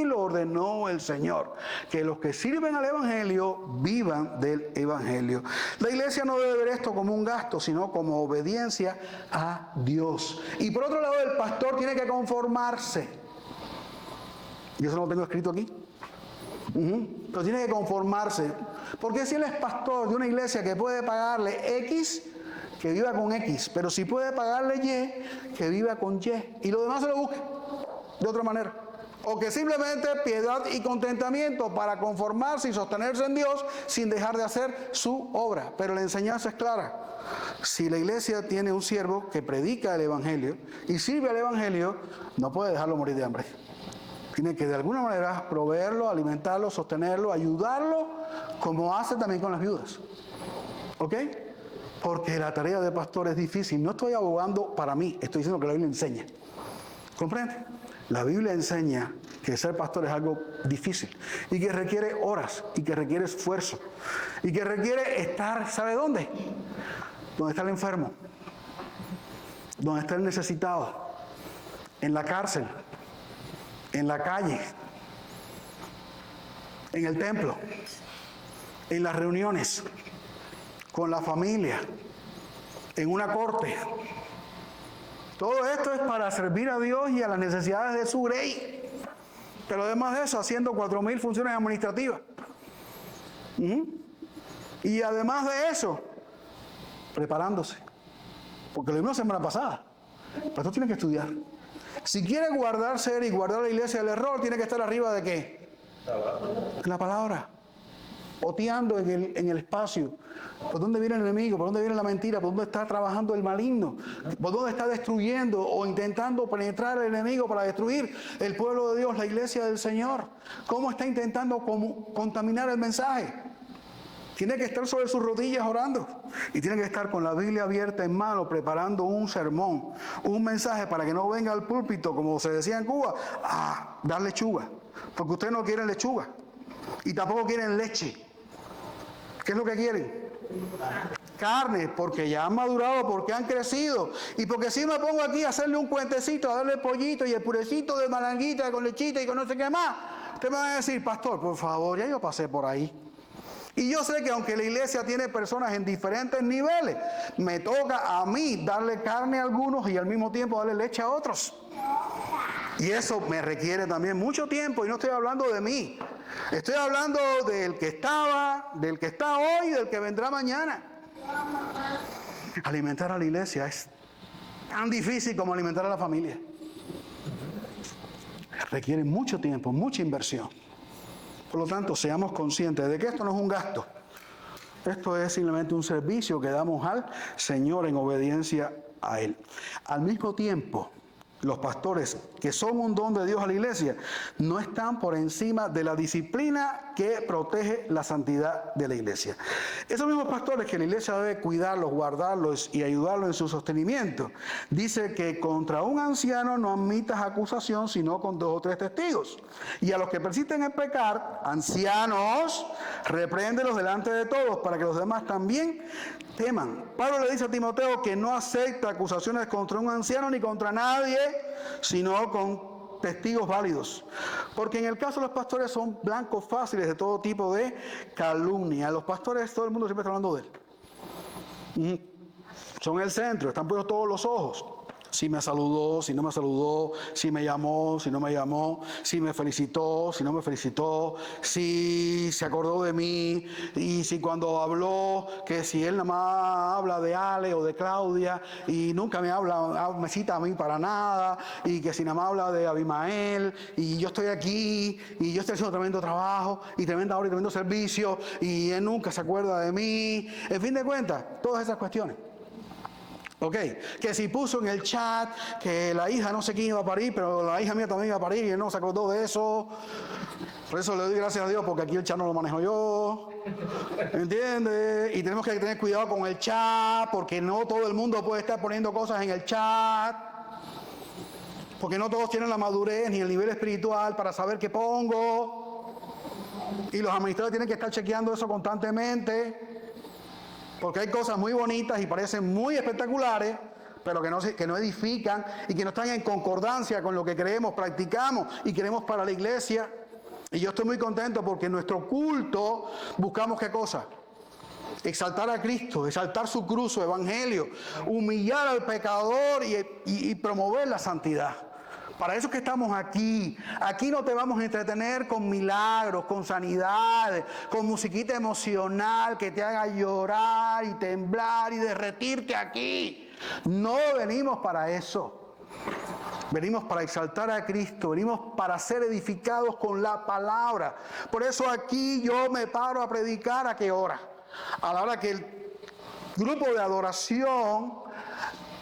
lo ordenó el Señor, que los que sirven al Evangelio vivan del Evangelio. La iglesia no debe ver esto como un gasto, sino como obediencia a Dios. Y por otro lado, el pastor tiene que conformarse. Y eso no lo tengo escrito aquí. Pero tiene que conformarse. Porque si él es pastor de una iglesia que puede pagarle X, que viva con X. Pero si puede pagarle Y, que viva con Y. Y lo demás se lo busque de otra manera. O que simplemente piedad y contentamiento para conformarse y sostenerse en Dios sin dejar de hacer su obra. Pero la enseñanza es clara. Si la iglesia tiene un siervo que predica el Evangelio y sirve al Evangelio, no puede dejarlo morir de hambre. Tiene que de alguna manera proveerlo, alimentarlo, sostenerlo, ayudarlo, como hace también con las viudas. ¿Ok? Porque la tarea de pastor es difícil. No estoy abogando para mí, estoy diciendo que la Biblia enseña. ¿Comprende? La Biblia enseña que ser pastor es algo difícil y que requiere horas y que requiere esfuerzo y que requiere estar, ¿sabe dónde? Donde está el enfermo, donde está el necesitado, en la cárcel, en la calle, en el templo, en las reuniones, con la familia, en una corte. Todo esto es para servir a Dios y a las necesidades de su grey. Pero además de eso, haciendo 4.000 funciones administrativas. Y además de eso, preparándose. Porque lo vimos la semana pasada. El pastor tiene que estudiar. Si quiere guardarse y guardar la iglesia del error, tiene que estar arriba de ¿qué? La palabra. Oteando en el espacio. ¿Por dónde viene el enemigo? ¿Por dónde viene la mentira? ¿Por dónde está trabajando el maligno? ¿Por dónde está destruyendo o intentando penetrar el enemigo para destruir el pueblo de Dios, la iglesia del Señor? ¿Cómo está intentando contaminar el mensaje? Tiene que estar sobre sus rodillas orando. Y tiene que estar con la Biblia abierta en mano, preparando un sermón, un mensaje para que no venga al púlpito, como se decía en Cuba, a dar lechuga. Porque ustedes no quieren lechuga. Y tampoco quieren leche. ¿Qué es lo que quieren? Carne, porque ya han madurado, porque han crecido. Y porque si me pongo aquí a hacerle un cuentecito, a darle pollito y el purecito de malanguita con lechita y con no sé qué más, usted me va a decir, pastor, por favor, ya yo pasé por ahí. Y yo sé que aunque la iglesia tiene personas en diferentes niveles, me toca a mí darle carne a algunos y al mismo tiempo darle leche a otros. Y eso me requiere también mucho tiempo, y no estoy hablando de mí. Estoy hablando del que estaba, del que está hoy y del que vendrá mañana. Alimentar a la iglesia es tan difícil como alimentar a la familia. Requiere mucho tiempo, mucha inversión. Por lo tanto, seamos conscientes de que esto no es un gasto. Esto es simplemente un servicio que damos al Señor en obediencia a Él. Al mismo tiempo, los pastores, que son un don de Dios a la iglesia, no están por encima de la disciplina que protege la santidad de la iglesia. Esos mismos pastores que la iglesia debe cuidarlos, guardarlos y ayudarlos en su sostenimiento, dice que contra un anciano no admitas acusación sino con 2 o 3 testigos. Y a los que persisten en pecar, ancianos, repréndelos delante de todos para que los demás también teman. Pablo le dice a Timoteo que no acepta acusaciones contra un anciano ni contra nadie, sino con testigos válidos. Porque en el caso de los pastores son blancos fáciles de todo tipo de calumnia. Los pastores, todo el mundo siempre está hablando de él. Son el centro, están puestos todos los ojos. Si me saludó, si no me saludó, si me llamó, si no me llamó, si me felicitó, si no me felicitó, si se acordó de mí, y si cuando habló, que si él nada más habla de Ale o de Claudia y nunca me cita a mí para nada, y que si nada más habla de Abimael, y yo estoy aquí, y yo estoy haciendo tremendo trabajo, y tremenda obra y tremendo servicio, y él nunca se acuerda de mí. En fin de cuentas, todas esas cuestiones. Ok, que si puso en el chat que la hija no sé quién iba a parir, pero la hija mía también iba a parir y él no se acordó de eso. Por eso le doy gracias a Dios, porque aquí el chat no lo manejo yo. ¿Entiendes? Y tenemos que tener cuidado con el chat, porque no todo el mundo puede estar poniendo cosas en el chat. Porque no todos tienen la madurez ni el nivel espiritual para saber qué pongo. Y los administradores tienen que estar chequeando eso constantemente. Porque hay cosas muy bonitas y parecen muy espectaculares, pero que no edifican y que no están en concordancia con lo que creemos, practicamos y queremos para la iglesia. Y yo estoy muy contento porque en nuestro culto buscamos ¿qué cosa? Exaltar a Cristo, exaltar su cruz, su evangelio, humillar al pecador y promover la santidad. Para eso es que estamos aquí. Aquí no te vamos a entretener con milagros, con sanidades, con musiquita emocional que te haga llorar y temblar y derretirte aquí. No venimos para eso. Venimos para exaltar a Cristo, venimos para ser edificados con la palabra. Por eso aquí yo me paro a predicar ¿a qué hora? A la hora que el grupo de adoración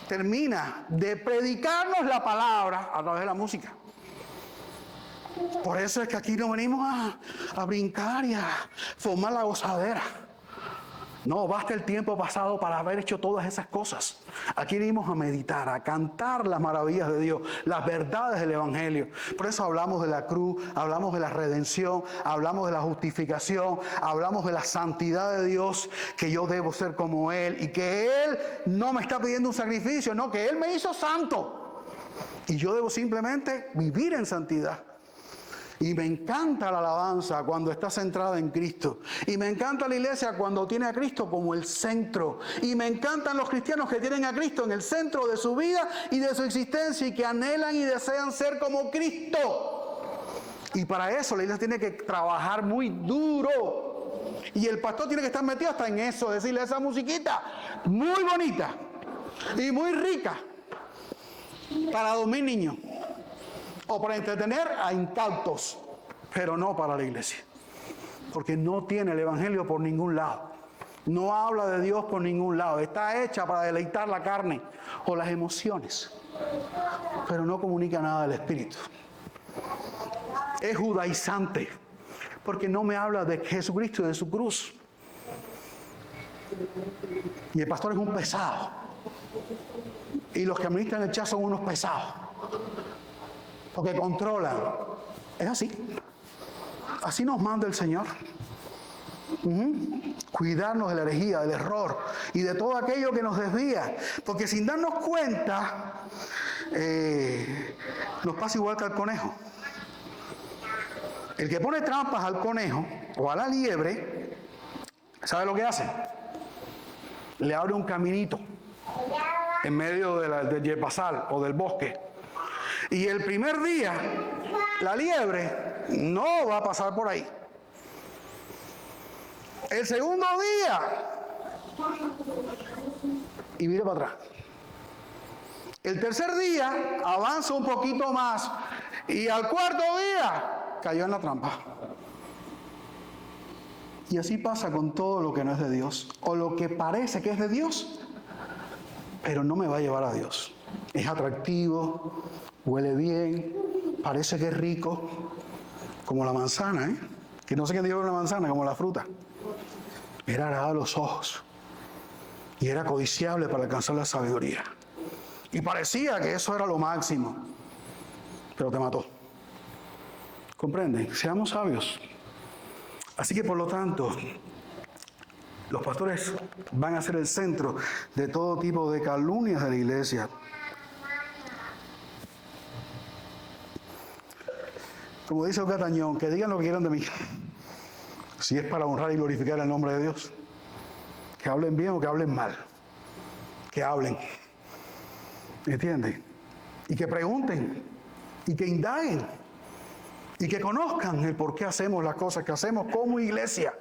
termina de predicarnos la palabra a través de la música. Por eso es que aquí no venimos a brincar y a formar la gozadera. No, basta el tiempo pasado para haber hecho todas esas cosas. Aquí venimos a meditar, a cantar las maravillas de Dios, las verdades del Evangelio. Por eso hablamos de la cruz, hablamos de la redención, hablamos de la justificación, hablamos de la santidad de Dios, que yo debo ser como Él y que Él no me está pidiendo un sacrificio, no, que Él me hizo santo. Y yo debo simplemente vivir en santidad. Y me encanta la alabanza cuando está centrada en Cristo. Y me encanta la iglesia cuando tiene a Cristo como el centro. Y me encantan los cristianos que tienen a Cristo en el centro de su vida y de su existencia y que anhelan y desean ser como Cristo. Y para eso la iglesia tiene que trabajar muy duro. Y el pastor tiene que estar metido hasta en eso, decirle esa musiquita muy bonita y muy rica para dormir niños. O para entretener a incautos, pero no para la iglesia. Porque no tiene el evangelio por ningún lado. No habla de Dios por ningún lado. Está hecha para deleitar la carne o las emociones. Pero no comunica nada del espíritu. Es judaizante. Porque no me habla de Jesucristo y de su cruz. Y el pastor es un pesado. Y los que administran el chat son unos pesados. Porque controlan. Es así. Así nos manda el Señor. Cuidarnos de la herejía, del error y de todo aquello que nos desvía. Porque sin darnos cuenta, nos pasa igual que al conejo. El que pone trampas al conejo o a la liebre, ¿sabe lo que hace? Le abre un caminito en medio del yerbazal o del bosque. Y el primer día, la liebre no va a pasar por ahí. El segundo día, y mire para atrás. El tercer día, avanza un poquito más. Y al cuarto día, cayó en la trampa. Y así pasa con todo lo que no es de Dios. O lo que parece que es de Dios, pero no me va a llevar a Dios. Es atractivo, huele bien, parece que es rico, como la manzana, que no sé qué dijo una manzana, como la fruta. Era agradable a los ojos y era codiciable para alcanzar la sabiduría. Y parecía que eso era lo máximo, pero te mató. ¿Comprenden? Seamos sabios. Así que por lo tanto, los pastores van a ser el centro de todo tipo de calumnias de la iglesia. Como dice Oscar Tañón, que digan lo que quieran de mí. Si es para honrar y glorificar el nombre de Dios. Que hablen bien o que hablen mal. Que hablen. ¿Entienden? Y que pregunten. Y que indaguen. Y que conozcan el por qué hacemos las cosas que hacemos como iglesia.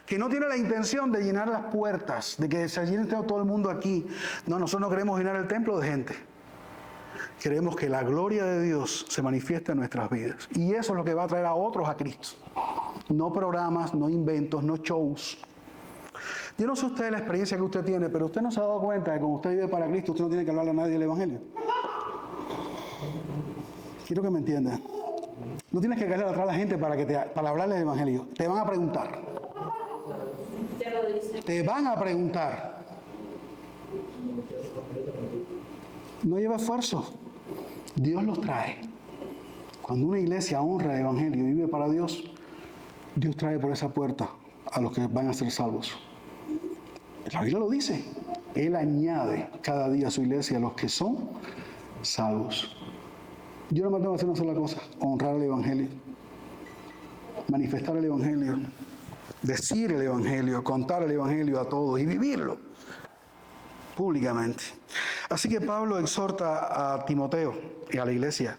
Que no tiene la intención de llenar las puertas, de que se llene todo el mundo aquí. No, nosotros no queremos llenar el templo de gente. Queremos que la gloria de Dios se manifieste en nuestras vidas. Y eso es lo que va a traer a otros a Cristo. No programas, no inventos, no shows. Yo no sé usted la experiencia que usted tiene, pero usted no se ha dado cuenta de que cuando usted vive para Cristo, usted no tiene que hablarle a nadie del Evangelio. Quiero que me entiendan. No tienes que caerle atrás a la gente para hablarle del Evangelio. Te van a preguntar. Te van a preguntar. No lleva esfuerzo. Dios los trae. Cuando una iglesia honra el Evangelio y vive para Dios, Dios trae por esa puerta a los que van a ser salvos. La Biblia lo dice. Él añade cada día a su iglesia a los que son salvos. Yo no me tengo que hacer una sola cosa: honrar el Evangelio, manifestar el Evangelio, decir el Evangelio, contar el Evangelio a todos y vivirlo públicamente. Así que Pablo exhorta a Timoteo y a la iglesia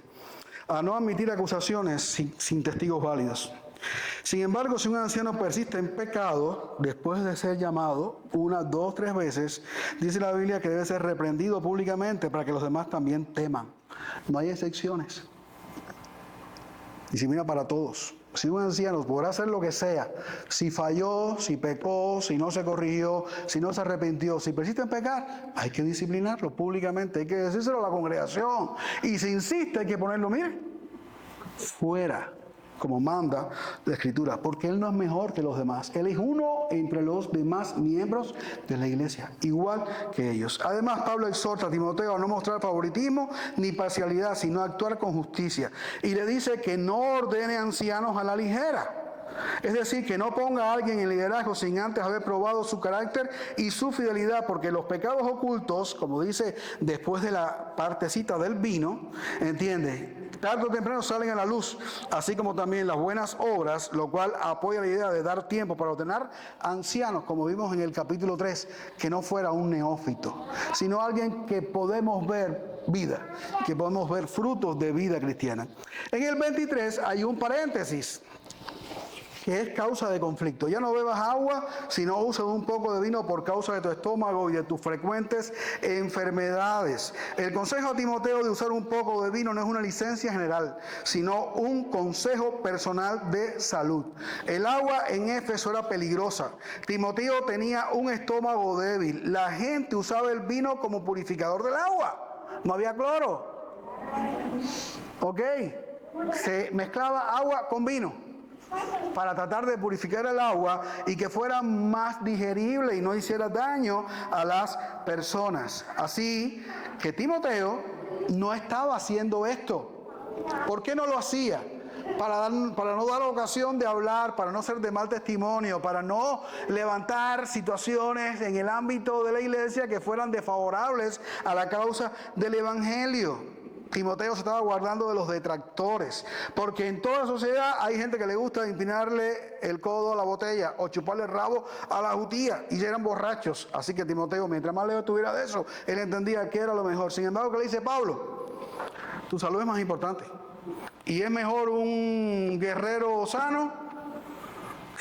a no admitir acusaciones sin testigos válidos. Sin embargo, si un anciano persiste en pecado, después de ser llamado 1, 2, 3 veces, dice la Biblia que debe ser reprendido públicamente para que los demás también teman. No hay excepciones. Disciplina para todos. Si un anciano podrá hacer lo que sea, si falló, si pecó, si no se corrigió, si no se arrepintió, si persiste en pecar, hay que disciplinarlo públicamente, hay que decírselo a la congregación. Y si insiste, hay que ponerlo, mire, fuera, como manda la Escritura, porque él no es mejor que los demás. Él es uno entre los demás miembros de la iglesia, igual que ellos. Además, Pablo exhorta a Timoteo a no mostrar favoritismo ni parcialidad, sino a actuar con justicia. Y le dice que no ordene ancianos a la ligera. Es decir, que no ponga a alguien en liderazgo sin antes haber probado su carácter y su fidelidad, porque los pecados ocultos, como dice después de la partecita del vino, ¿entiende?, tarde o temprano salen a la luz, así como también las buenas obras, lo cual apoya la idea de dar tiempo para ordenar ancianos, como vimos en el capítulo 3, que no fuera un neófito, sino alguien que podemos ver vida, que podemos ver frutos de vida cristiana. En el 23 hay un paréntesis, que es causa de conflicto. Ya no bebas agua, sino usa un poco de vino por causa de tu estómago y de tus frecuentes enfermedades. El consejo a Timoteo de usar un poco de vino no es una licencia general, sino un consejo personal de salud. El agua en Éfeso era peligrosa. Timoteo tenía un estómago débil. La gente usaba el vino como purificador del agua. No había cloro. ¿Ok? Se mezclaba agua con vino para tratar de purificar el agua y que fuera más digerible y no hiciera daño a las personas. Así que Timoteo no estaba haciendo esto. ¿Por qué no lo hacía? Para no dar ocasión de hablar, para no ser de mal testimonio, para no levantar situaciones en el ámbito de la iglesia que fueran desfavorables a la causa del Evangelio. Timoteo se estaba guardando de los detractores, porque en toda sociedad hay gente que le gusta empinarle el codo a la botella o chuparle el rabo a la jutía, y ya eran borrachos. Así que Timoteo, mientras más lejos estuviera de eso, él entendía que era lo mejor. Sin embargo, ¿qué le dice Pablo? Tu salud es más importante, y es mejor un guerrero sano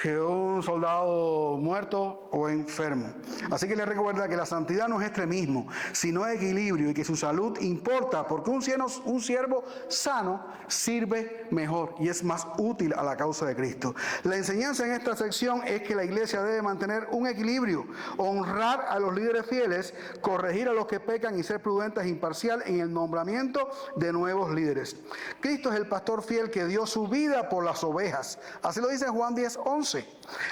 que un soldado muerto o enfermo. Así que le recuerda que la santidad no es extremismo, sino equilibrio, y que su salud importa, porque un siervo sano sirve mejor y es más útil a la causa de Cristo. La enseñanza en esta sección es que la iglesia debe mantener un equilibrio, honrar a los líderes fieles, corregir a los que pecan y ser prudentes e imparcial en el nombramiento de nuevos líderes. Cristo es el pastor fiel que dio su vida por las ovejas. Así lo dice Juan 10:11.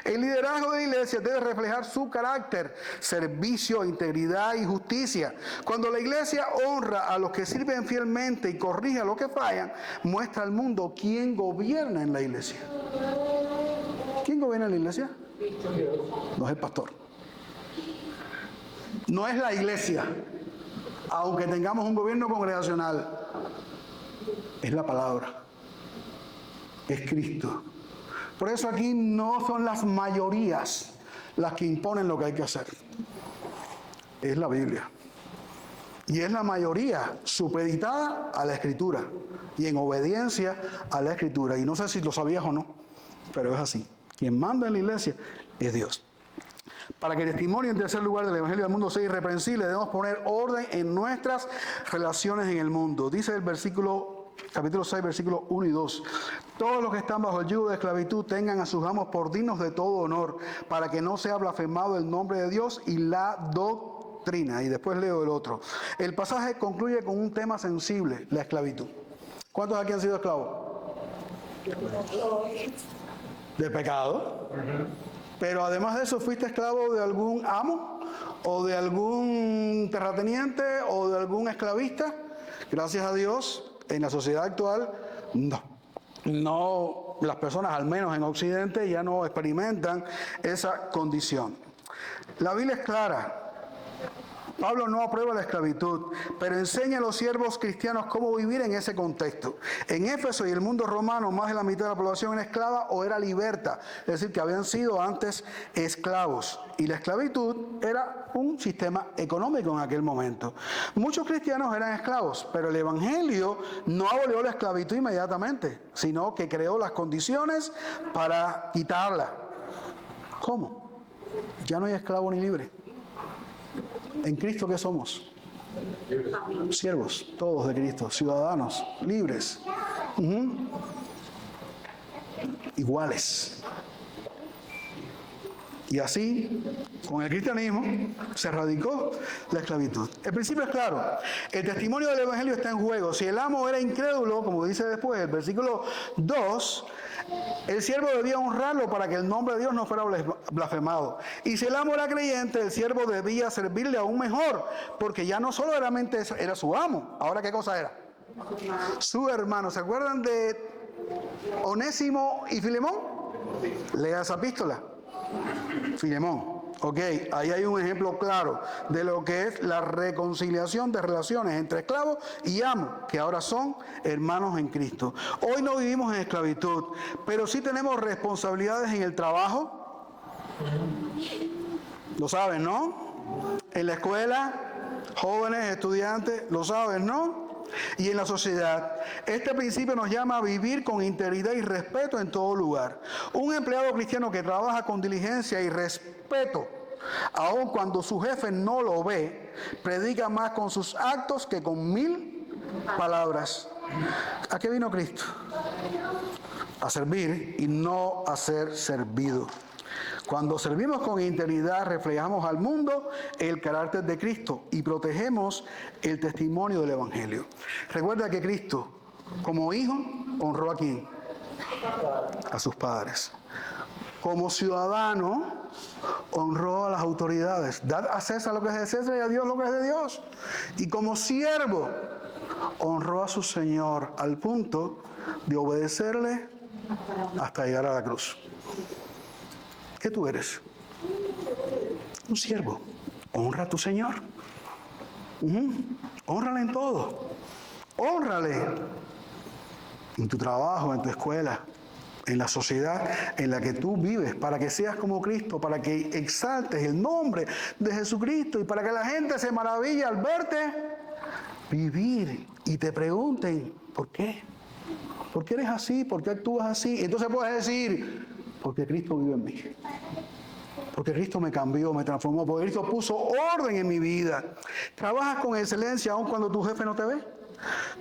El liderazgo de la iglesia debe reflejar su carácter, servicio, integridad y justicia. Cuando la iglesia honra a los que sirven fielmente y corrige a los que fallan, muestra al mundo quién gobierna en la iglesia. ¿Quién gobierna en la iglesia? No es el pastor. No es la iglesia, aunque tengamos un gobierno congregacional. Es la palabra. Es Cristo. Por eso aquí no son las mayorías las que imponen lo que hay que hacer. Es la Biblia. Y es la mayoría supeditada a la Escritura y en obediencia a la Escritura. Y no sé si lo sabías o no, pero es así. Quien manda en la iglesia es Dios. Para que el testimonio, en tercer lugar, del Evangelio del mundo sea irreprensible, debemos poner orden en nuestras relaciones en el mundo. Dice el versículo capítulo 6, versículos 1 y 2. Todos los que están bajo el yugo de esclavitud tengan a sus amos por dignos de todo honor, para que no sea blasfemado el nombre de Dios y la doctrina. Y después leo el otro. El pasaje concluye con un tema sensible, la esclavitud. ¿Cuántos aquí han sido esclavos? De pecado. Pero además de eso, ¿fuiste esclavo de algún amo? ¿O de algún terrateniente? ¿O de algún esclavista? Gracias a Dios, en la sociedad actual, no, las personas, al menos en Occidente, ya no experimentan esa condición. La Biblia es clara. Pablo no aprueba la esclavitud, pero enseña a los siervos cristianos cómo vivir en ese contexto. En Éfeso y el mundo romano, más de la mitad de la población era esclava o era liberta, es decir, que habían sido antes esclavos. Y la esclavitud era un sistema económico en aquel momento. Muchos cristianos eran esclavos, pero el Evangelio no abolió la esclavitud inmediatamente, sino que creó las condiciones para quitarla. ¿Cómo? Ya no hay esclavo ni libre. ¿En Cristo qué somos? Siervos, todos de Cristo, ciudadanos, libres, iguales. Y así, con el cristianismo, se erradicó la esclavitud. El principio es claro. El testimonio del Evangelio está en juego. Si el amo era incrédulo, como dice después el versículo 2, el siervo debía honrarlo para que el nombre de Dios no fuera blasfemado. Y si el amo era creyente, el siervo debía servirle aún mejor, porque ya no solamente era su amo. ¿Ahora qué cosa era? Su hermano. ¿Se acuerdan de Onésimo y Filemón? Lea esa epístola. Filemón. Ok, ahí hay un ejemplo claro de lo que es la reconciliación de relaciones entre esclavos y amos, que ahora son hermanos en Cristo. Hoy no vivimos en esclavitud, pero sí tenemos responsabilidades en el trabajo. Lo saben, ¿no? En la escuela, jóvenes, estudiantes, lo saben, ¿no? Y en la sociedad. Este principio nos llama a vivir con integridad y respeto en todo lugar. Un empleado cristiano que trabaja con diligencia y respeto, aun cuando su jefe no lo ve, predica más con sus actos que con 1000 palabras. ¿A qué vino Cristo? A servir y no a ser servido. Cuando servimos con integridad, reflejamos al mundo el carácter de Cristo y protegemos el testimonio del Evangelio. Recuerda que Cristo, como hijo, honró a ¿quién? A sus padres. Como ciudadano, honró a las autoridades. Dad a César lo que es de César y a Dios lo que es de Dios. Y como siervo, honró a su Señor al punto de obedecerle hasta llegar a la cruz. ¿Qué tú eres? Un siervo. Honra a tu Señor. Hónrale en todo. Hónrale en tu trabajo, en tu escuela, en la sociedad en la que tú vives, para que seas como Cristo, para que exaltes el nombre de Jesucristo y para que la gente se maraville al verte vivir y te pregunten, ¿por qué? ¿Por qué eres así? ¿Por qué actúas así? Entonces puedes decir, porque Cristo vive en mí. Porque Cristo me cambió, me transformó. Porque Cristo puso orden en mi vida. Trabajas con excelencia aun cuando tu jefe no te ve.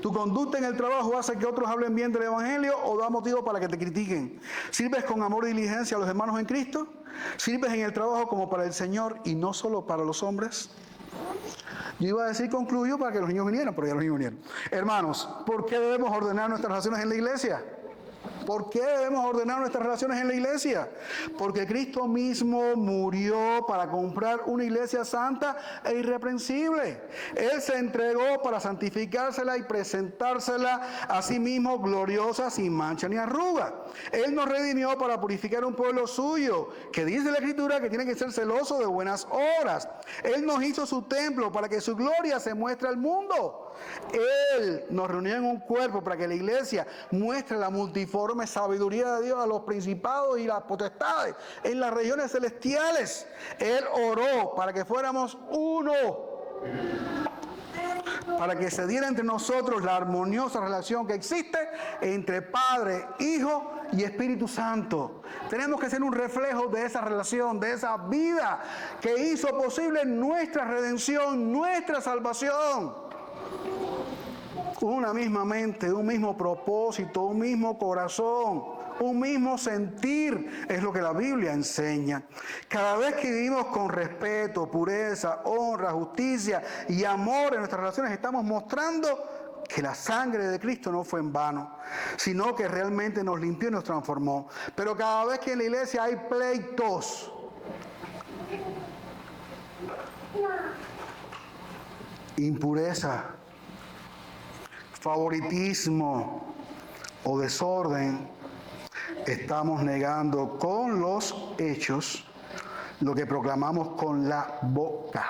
Tu conducta en el trabajo hace que otros hablen bien del Evangelio o da motivo para que te critiquen. ¿Sirves con amor y diligencia a los hermanos en Cristo? ¿Sirves en el trabajo como para el Señor y no solo para los hombres? Yo iba a decir concluyo para que los niños vinieran, pero ya los niños vinieron. Hermanos, ¿por qué debemos ordenar nuestras relaciones en la iglesia? ¿Por qué debemos ordenar nuestras relaciones en la iglesia? Porque Cristo mismo murió para comprar una iglesia santa e irreprensible. Él se entregó para santificársela y presentársela a sí mismo gloriosa, sin mancha ni arruga. Él nos redimió para purificar un pueblo suyo, que dice la Escritura que tiene que ser celoso de buenas obras. Él nos hizo su templo para que su gloria se muestre al mundo. Él nos reunió en un cuerpo para que la iglesia muestre la multiforme sabiduría de Dios a los principados y las potestades en las regiones celestiales. Él oró para que fuéramos uno, para que se diera entre nosotros la armoniosa relación que existe entre Padre, Hijo y Espíritu Santo. Tenemos que ser un reflejo de esa relación, de esa vida que hizo posible nuestra redención, nuestra salvación. una misma mente, un mismo propósito, un mismo corazón, un mismo sentir, es lo que la Biblia enseña. Cada vez que vivimos con respeto, pureza, honra, justicia y amor en nuestras relaciones, estamos mostrando que la sangre de Cristo no fue en vano, sino que realmente nos limpió y nos transformó. Pero cada vez que en la iglesia hay pleitos, impureza, favoritismo o desorden, estamos negando con los hechos lo que proclamamos con la boca.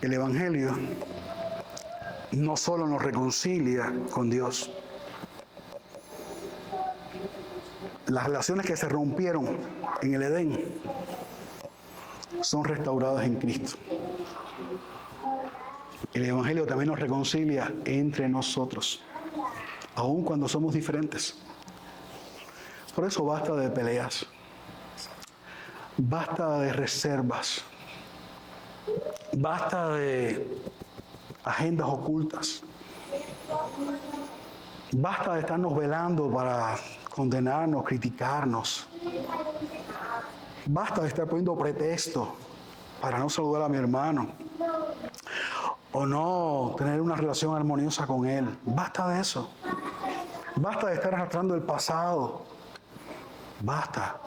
El Evangelio no solo nos reconcilia con Dios, las relaciones que se rompieron en el Edén son restauradas en Cristo. El Evangelio también nos reconcilia entre nosotros, aun cuando somos diferentes. Por eso basta de peleas, basta de reservas, basta de agendas ocultas, basta de estarnos velando para condenarnos, criticarnos. Basta de estar poniendo pretexto para no saludar a mi hermano o no tener una relación armoniosa con él. Basta de eso. Basta de estar arrastrando el pasado. Basta.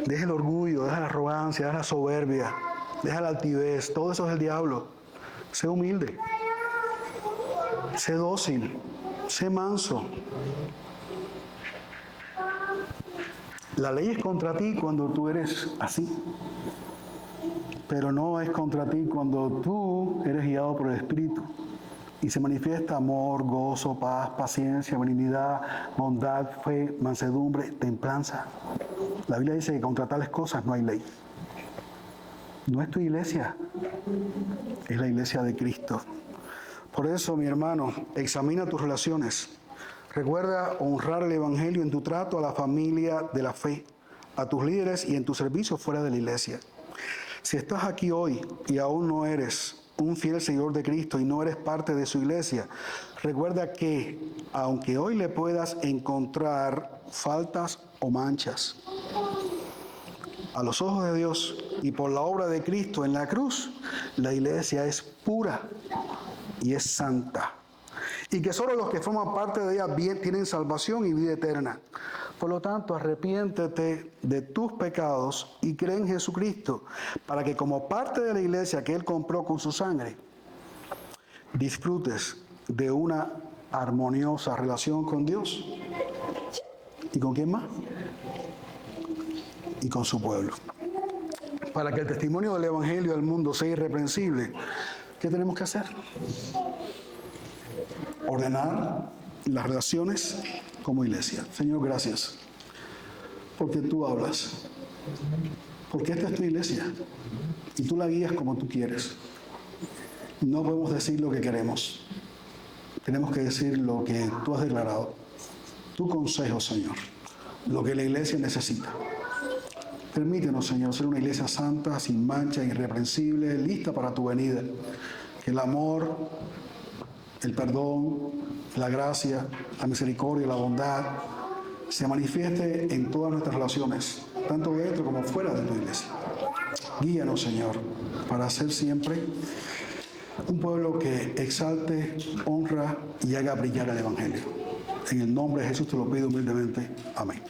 Deja el orgullo, deja la arrogancia, deja la soberbia, deja la altivez. Todo eso es el diablo. Sé humilde. Sé dócil. Sé manso. La ley es contra ti cuando tú eres así, pero no es contra ti cuando tú eres guiado por el Espíritu y se manifiesta amor, gozo, paz, paciencia, benignidad, bondad, fe, mansedumbre, templanza. La Biblia dice que contra tales cosas no hay ley. No es tu iglesia, es la iglesia de Cristo. Por eso, mi hermano, examina tus relaciones. Recuerda honrar el Evangelio en tu trato a la familia de la fe, a tus líderes y en tu servicio fuera de la iglesia. Si estás aquí hoy y aún no eres un fiel seguidor de Cristo y no eres parte de su iglesia, recuerda que, aunque hoy le puedas encontrar faltas o manchas, a los ojos de Dios y por la obra de Cristo en la cruz, la iglesia es pura y es santa. Y que solo los que forman parte de ella bien tienen salvación y vida eterna. Por lo tanto, arrepiéntete de tus pecados y cree en Jesucristo, para que como parte de la iglesia que Él compró con su sangre, disfrutes de una armoniosa relación con Dios. ¿Y con quién más? Y con su pueblo. Para que el testimonio del Evangelio al mundo sea irreprensible, ¿qué tenemos que hacer? Ordenar las relaciones como iglesia. Señor, gracias, porque tú hablas, porque esta es tu iglesia y tú la guías como tú quieres. No podemos decir lo que queremos, tenemos que decir lo que tú has declarado, tu consejo, Señor, lo que la iglesia necesita. Permítenos, Señor, ser una iglesia santa, sin mancha, irreprensible, lista para tu venida. Que el amor, el perdón, la gracia, la misericordia, la bondad se manifieste en todas nuestras relaciones, tanto dentro como fuera de tu iglesia. Guíanos, Señor, para ser siempre un pueblo que exalte, honra y haga brillar el Evangelio. En el nombre de Jesús te lo pido humildemente. Amén.